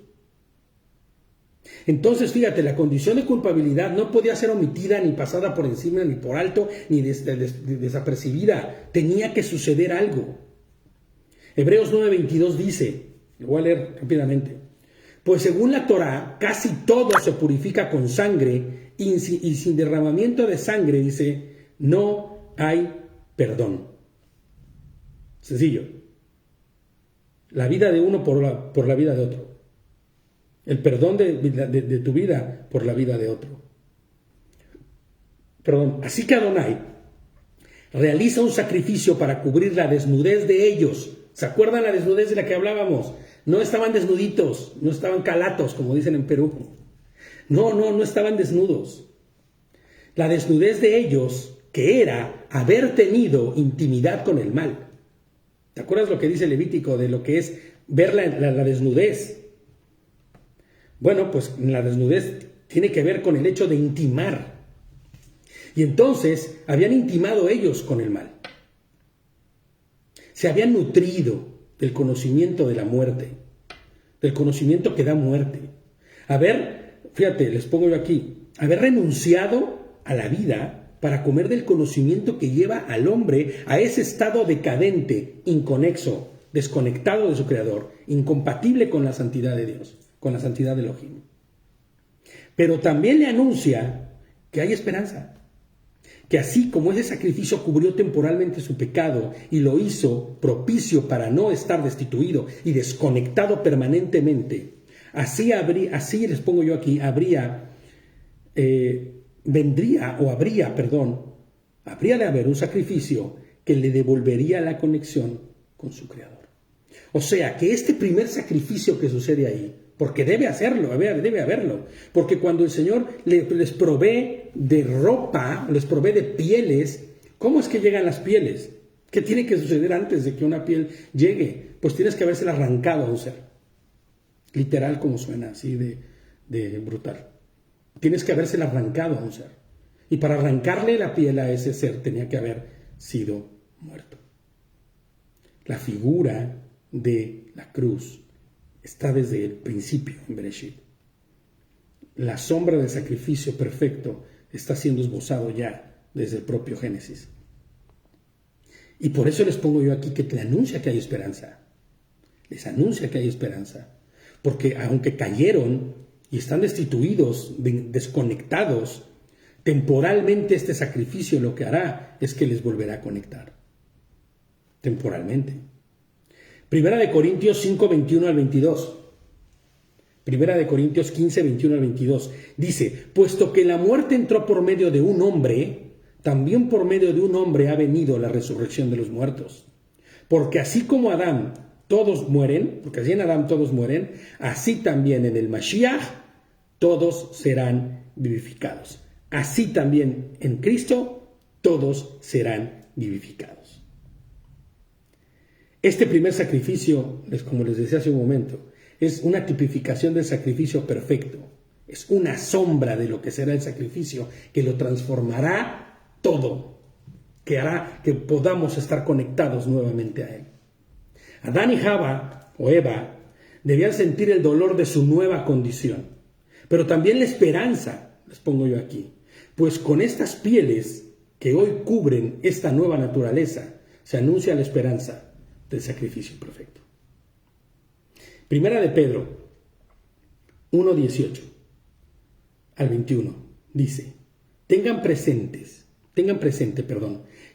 Entonces, fíjate, la condición de culpabilidad no podía ser omitida, ni pasada por encima, ni por alto, ni desapercibida. Tenía que suceder algo. Hebreos 9:22 dice, lo voy a leer rápidamente, pues según la Torá, casi todo se purifica con sangre, y sin derramamiento de sangre, dice, no hay perdón. Sencillo. La vida de uno por la vida de otro. El perdón de tu vida por la vida de otro. Así que Adonai realiza un sacrificio para cubrir la desnudez de ellos. ¿Se acuerdan la desnudez de la que hablábamos? No estaban desnuditos, no estaban calatos, como dicen en Perú. No estaban desnudos. La desnudez de ellos, que era haber tenido intimidad con el mal. ¿Te acuerdas lo que dice Levítico de lo que es ver la desnudez? Bueno, pues la desnudez tiene que ver con el hecho de intimar. Y entonces habían intimado ellos con el mal. Se habían nutrido del conocimiento de la muerte, del conocimiento que da muerte. Fíjate, les pongo yo aquí, haber renunciado a la vida para comer del conocimiento que lleva al hombre a ese estado decadente, inconexo, desconectado de su Creador, incompatible con la santidad de Dios, con la santidad de Elohim. Pero también le anuncia que hay esperanza, que así como ese sacrificio cubrió temporalmente su pecado y lo hizo propicio para no estar destituido y desconectado permanentemente, así les pongo yo aquí, habría de haber un sacrificio que le devolvería la conexión con su Creador. O sea, que este primer sacrificio que sucede ahí, porque debe haberlo, porque cuando el Señor les provee de ropa, les provee de pieles, ¿cómo es que llegan las pieles? ¿Qué tiene que suceder antes de que una piel llegue? Pues tienes que habérsela arrancado a un ser. Literal como suena, así de brutal. Tienes que habérsela arrancado a un ser. Y para arrancarle la piel a ese ser tenía que haber sido muerto. La figura de la cruz está desde el principio en Bereshit. La sombra del sacrificio perfecto está siendo esbozado ya desde el propio Génesis. Y por eso les pongo yo aquí que te anuncia que hay esperanza. Les anuncia que hay esperanza. Porque aunque cayeron y están destituidos, desconectados, temporalmente este sacrificio lo que hará es que les volverá a conectar. Temporalmente. Primera de Corintios 5, 21 al 22. Primera de Corintios 15, 21 al 22. Dice, puesto que la muerte entró por medio de un hombre, también por medio de un hombre ha venido la resurrección de los muertos. Porque así como Adán todos mueren, porque así en Adán todos mueren, así también en el Mashiach todos serán vivificados. Así también en Cristo todos serán vivificados. Este primer sacrificio, como les decía hace un momento, es una tipificación del sacrificio perfecto. Es una sombra de lo que será el sacrificio, que lo transformará todo, que hará que podamos estar conectados nuevamente a Él. Adán y Java, o Eva, debían sentir el dolor de su nueva condición, pero también la esperanza, les pongo yo aquí, pues con estas pieles que hoy cubren esta nueva naturaleza, se anuncia la esperanza del sacrificio perfecto. Primera de Pedro 1:18 al 21 dice: tengan presente,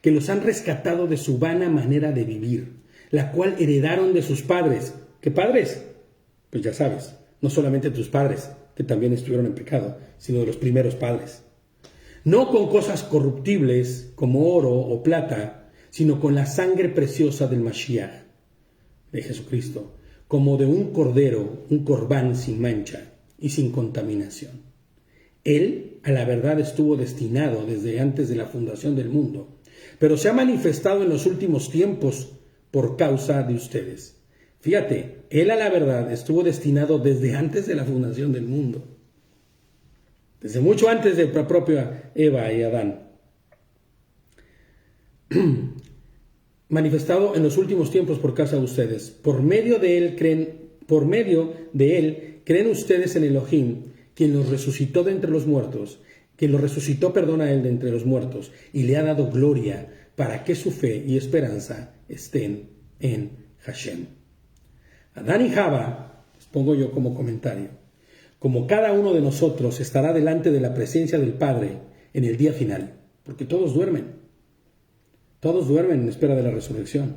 que los han rescatado de su vana manera de vivir, la cual heredaron de sus padres. ¿Qué padres? Pues ya sabes, no solamente tus padres, que también estuvieron en pecado, sino de los primeros padres. No con cosas corruptibles como oro o plata, sino con la sangre preciosa del Mashiach, de Jesucristo, como de un cordero, un corbán sin mancha y sin contaminación. Él, a la verdad, estuvo destinado desde antes de la fundación del mundo, pero se ha manifestado en los últimos tiempos por causa de ustedes. Fíjate, Él a la verdad estuvo destinado desde antes de la fundación del mundo, desde mucho antes de la propia Eva y Adán. Manifestado en los últimos tiempos por causa de ustedes. Por medio de él creen ustedes en Elohim, quien los resucitó de entre los muertos, quien los resucitó, a él de entre los muertos, y le ha dado gloria para que su fe y esperanza estén en Hashem. Adán y Java, les pongo yo como comentario, como cada uno de nosotros estará delante de la presencia del Padre en el día final, porque todos duermen en espera de la resurrección.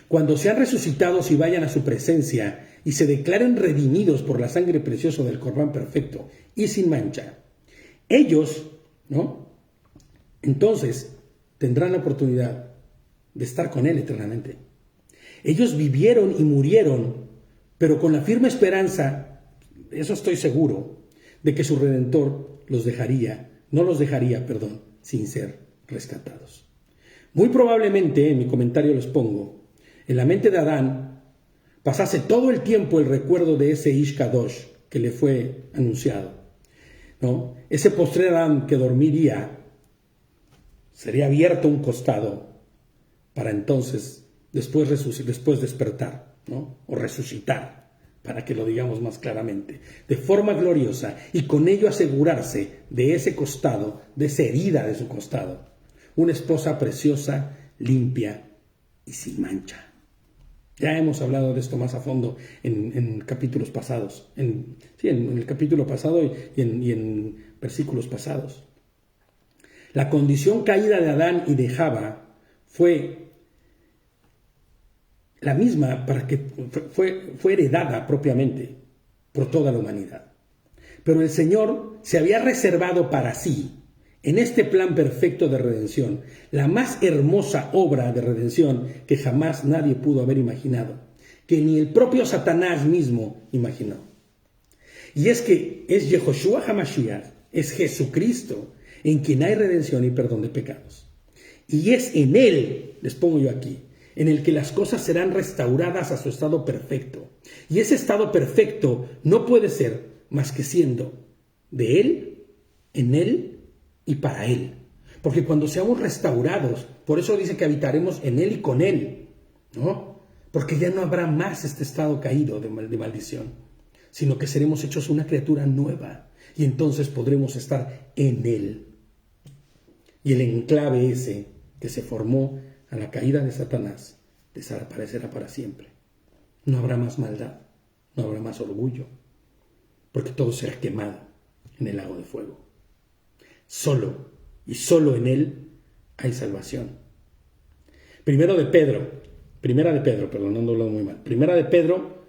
Cuando sean resucitados y vayan a su presencia y se declaren redimidos por la sangre preciosa del Corbán perfecto y sin mancha, ellos, entonces tendrán la oportunidad de estar con Él eternamente. Ellos vivieron y murieron, pero con la firme esperanza, eso estoy seguro, de que su Redentor no los dejaría, sin ser rescatados. Muy probablemente, en mi comentario les pongo, en la mente de Adán pasase todo el tiempo el recuerdo de ese Ish Kadosh que le fue anunciado, Ese postrer Adán que dormiría, sería abierto un costado para entonces después despertar, o resucitar, para que lo digamos más claramente, de forma gloriosa, y con ello asegurarse de ese costado, de esa herida de su costado, una esposa preciosa, limpia y sin mancha. Ya hemos hablado de esto más a fondo en capítulos pasados, en el capítulo pasado y en versículos pasados. La condición caída de Adán y de Java fue la misma, fue heredada propiamente por toda la humanidad. Pero el Señor se había reservado para sí, en este plan perfecto de redención, la más hermosa obra de redención que jamás nadie pudo haber imaginado, que ni el propio Satanás mismo imaginó. Y es que es Yehoshua HaMashiach, es Jesucristo, en quien hay redención y perdón de pecados. Y es en Él, les pongo yo aquí, en el que las cosas serán restauradas a su estado perfecto. Y ese estado perfecto no puede ser más que siendo de Él, en Él y para Él. Porque cuando seamos restaurados, por eso dice que habitaremos en Él y con Él, Porque ya no habrá más este estado caído de maldición, sino que seremos hechos una criatura nueva, y entonces podremos estar en Él. Y el enclave ese que se formó a la caída de Satanás desaparecerá para siempre. No habrá más maldad, no habrá más orgullo, porque todo será quemado en el lago de fuego. Solo y solo en Él hay salvación. Primera de Pedro, no ando hablando muy mal. Primera de Pedro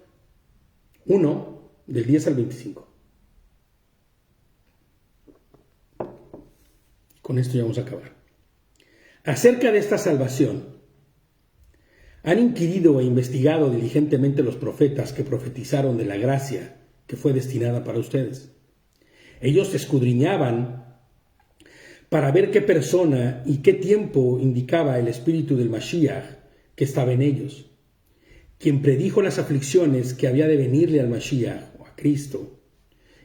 1, del 10 al 25. Con esto ya vamos a acabar. Acerca de esta salvación, Han inquirido e investigado diligentemente los profetas que profetizaron de la gracia que fue destinada para ustedes. Ellos escudriñaban para ver qué persona y qué tiempo indicaba el espíritu del Mashiach que estaba en ellos, quien predijo las aflicciones que había de venirle al Mashiach o a Cristo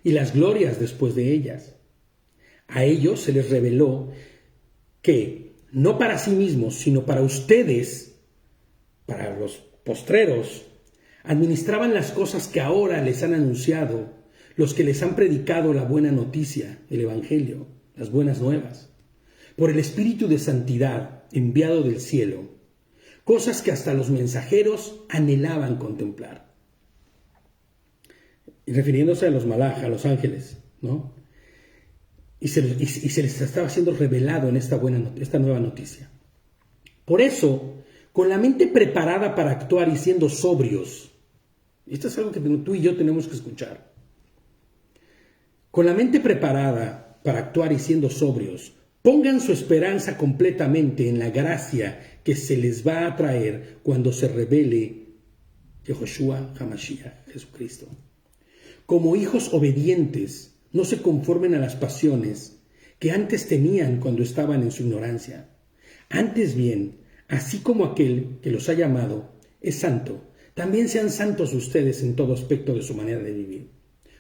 y las glorias después de ellas. A ellos se les reveló que no para sí mismos, sino para ustedes, para los postreros, administraban las cosas que ahora les han anunciado los que les han predicado la buena noticia, el Evangelio, las buenas nuevas, por el Espíritu de Santidad enviado del cielo, cosas que hasta los mensajeros anhelaban contemplar. Y refiriéndose a los malaj, a los ángeles, ¿no? Y se les estaba siendo revelado en esta nueva noticia. Por eso, con la mente preparada para actuar y siendo sobrios, esto es algo que tú y yo tenemos que escuchar. Con la mente preparada para actuar y siendo sobrios, pongan su esperanza completamente en la gracia que se les va a traer cuando se revele Yehoshua HaMashiach, Jesucristo. Como hijos obedientes, no se conformen a las pasiones que antes tenían cuando estaban en su ignorancia. Antes bien, así como aquel que los ha llamado es santo, también sean santos ustedes en todo aspecto de su manera de vivir.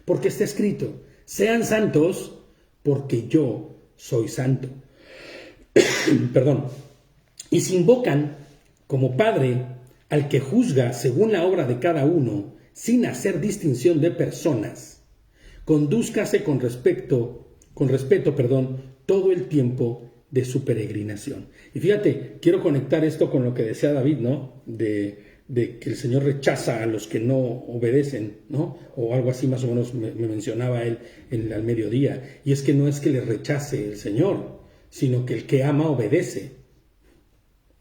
Porque está escrito, sean santos porque yo soy santo. Perdón. Y si invocan como Padre al que juzga según la obra de cada uno, sin hacer distinción de personas, condúzcase con respeto, todo el tiempo de su peregrinación. Y fíjate, quiero conectar esto con lo que decía David, ¿no? De que el Señor rechaza a los que no obedecen, ¿no? O algo así más o menos me mencionaba él al mediodía. Y es que no es que le rechace el Señor, sino que el que ama obedece.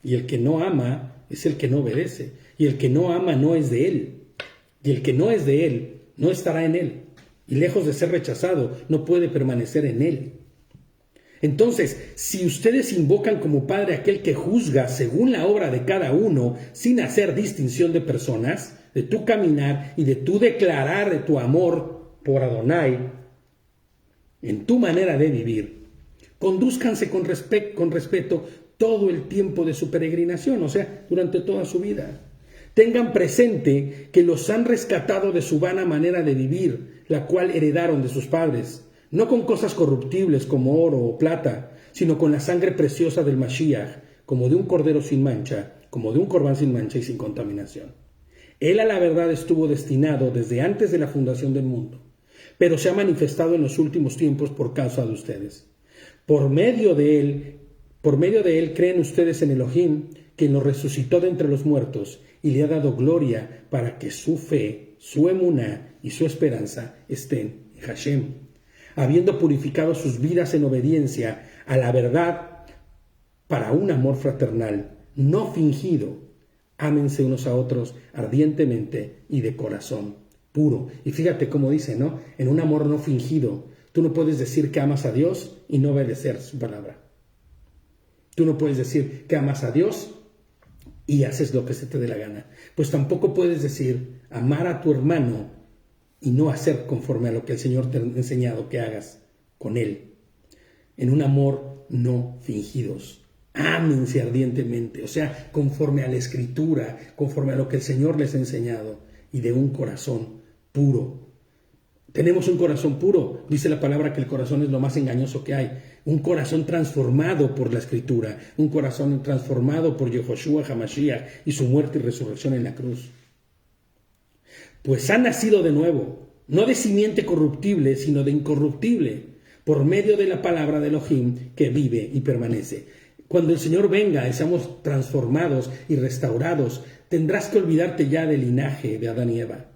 Y el que no ama es el que no obedece. Y el que no ama no es de él. Y el que no es de él no estará en él. Y lejos de ser rechazado, no puede permanecer en él. Entonces, si ustedes invocan como Padre aquel que juzga según la obra de cada uno, sin hacer distinción de personas, de tu caminar y de tu declarar de tu amor por Adonai, en tu manera de vivir, condúzcanse con respeto todo el tiempo de su peregrinación, o sea, durante toda su vida. Tengan presente que los han rescatado de su vana manera de vivir, la cual heredaron de sus padres, no con cosas corruptibles como oro o plata, sino con la sangre preciosa del Mashiach, como de un cordero sin mancha, como de un corbán sin mancha y sin contaminación. Él a la verdad estuvo destinado desde antes de la fundación del mundo, pero se ha manifestado en los últimos tiempos por causa de ustedes. Por medio de él creen ustedes en Elohim, quien lo resucitó de entre los muertos y le ha dado gloria para que su fe, su emuná y su esperanza estén en Hashem, habiendo purificado sus vidas en obediencia a la verdad para un amor fraternal, no fingido. Ámense unos a otros ardientemente y de corazón puro. Y fíjate cómo dice, ¿no? En un amor no fingido. Tú no puedes decir que amas a Dios y no obedecer su palabra. Tú no puedes decir que amas a Dios y haces lo que se te dé la gana. Pues tampoco puedes decir amar a tu hermano y no hacer conforme a lo que el Señor te ha enseñado que hagas con él. En un amor no fingidos. Ámense ardientemente, o sea, conforme a la Escritura, conforme a lo que el Señor les ha enseñado y de un corazón puro. Tenemos un corazón puro, dice la palabra que el corazón es lo más engañoso que hay. Un corazón transformado por la Escritura, un corazón transformado por Yehoshua HaMashiach y su muerte y resurrección en la cruz. Pues han nacido de nuevo, no de simiente corruptible, sino de incorruptible, por medio de la palabra de Elohim que vive y permanece. Cuando el Señor venga y seamos transformados y restaurados, tendrás que olvidarte ya del linaje de Adán y Eva,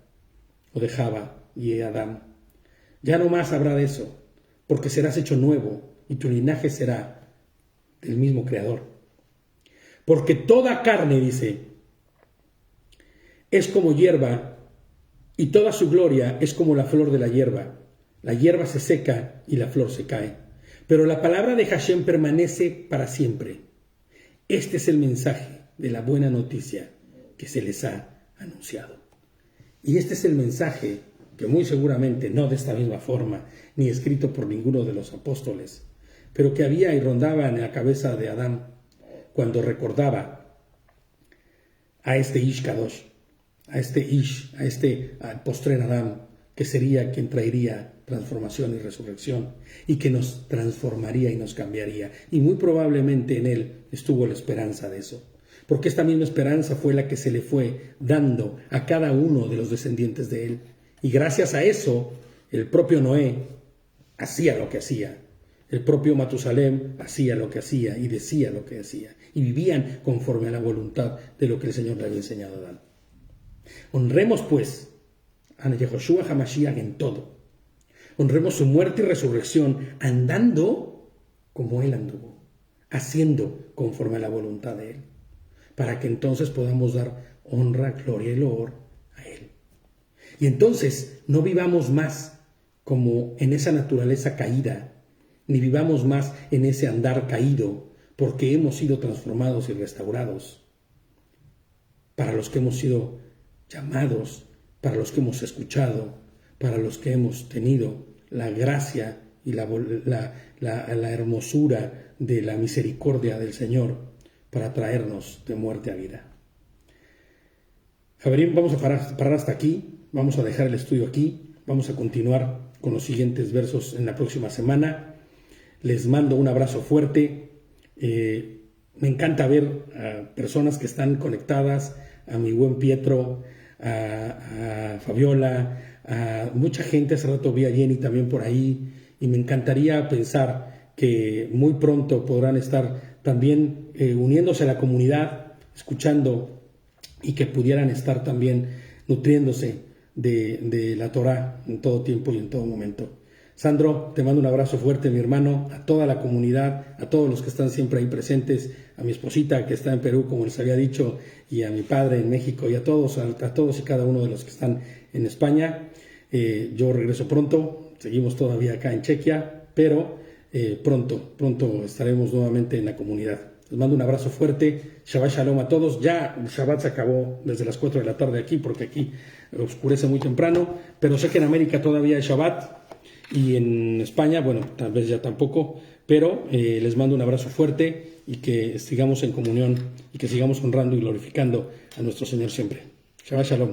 o de Java y Adán. Ya no más habrá de eso, porque serás hecho nuevo y tu linaje será del mismo Creador. Porque toda carne, dice, es como hierba y toda su gloria es como la flor de la hierba. La hierba se seca y la flor se cae, pero la palabra de Hashem permanece para siempre. Este es el mensaje de la buena noticia que se les ha anunciado. Y este es el mensaje que muy seguramente no de esta misma forma, ni escrito por ninguno de los apóstoles, pero que había y rondaba en la cabeza de Adán cuando recordaba a este Ish Kadosh, a este postrer Adán, que sería quien traería transformación y resurrección, y que nos transformaría y nos cambiaría. Y muy probablemente en él estuvo la esperanza de eso, porque esta misma esperanza fue la que se le fue dando a cada uno de los descendientes de él. Y gracias a eso, el propio Noé hacía lo que hacía. El propio Matusalem hacía lo que hacía y decía lo que hacía. Y vivían conforme a la voluntad de lo que el Señor le había enseñado a Adán. Honremos, pues, a Yehoshua HaMashiach en todo. Honremos su muerte y resurrección andando como Él anduvo, haciendo conforme a la voluntad de Él, para que entonces podamos dar honra, gloria y loor a Él. Y entonces no vivamos más como en esa naturaleza caída, ni vivamos más en ese andar caído, porque hemos sido transformados y restaurados. Para los que hemos sido llamados, para los que hemos escuchado, para los que hemos tenido la gracia y la hermosura de la misericordia del Señor para traernos de muerte a vida. Javerín, vamos a parar hasta aquí, vamos a dejar el estudio aquí, vamos a continuar con los siguientes versos en la próxima semana. Les mando un abrazo fuerte. Me encanta ver a personas que están conectadas, a mi buen Pietro, a Fabiola, a mucha gente. Hace rato vi a Jenny también por ahí, y me encantaría pensar que muy pronto podrán estar también uniéndose a la comunidad, escuchando, y que pudieran estar también nutriéndose de la Torá en todo tiempo y en todo momento. Sandro, te mando un abrazo fuerte, mi hermano, a toda la comunidad, a todos los que están siempre ahí presentes, a mi esposita que está en Perú, como les había dicho, y a mi padre en México, y a todos y cada uno de los que están en España. Yo regreso pronto, seguimos todavía acá en Chequia, pero pronto estaremos nuevamente en la comunidad. Les mando un abrazo fuerte, Shabbat Shalom a todos. Ya el Shabbat se acabó desde las 4 de la tarde aquí, porque aquí oscurece muy temprano, pero sé que en América todavía hay Shabbat, y en España, bueno, tal vez ya tampoco, pero les mando un abrazo fuerte y que sigamos en comunión y que sigamos honrando y glorificando a nuestro Señor siempre. Shabbat Shalom.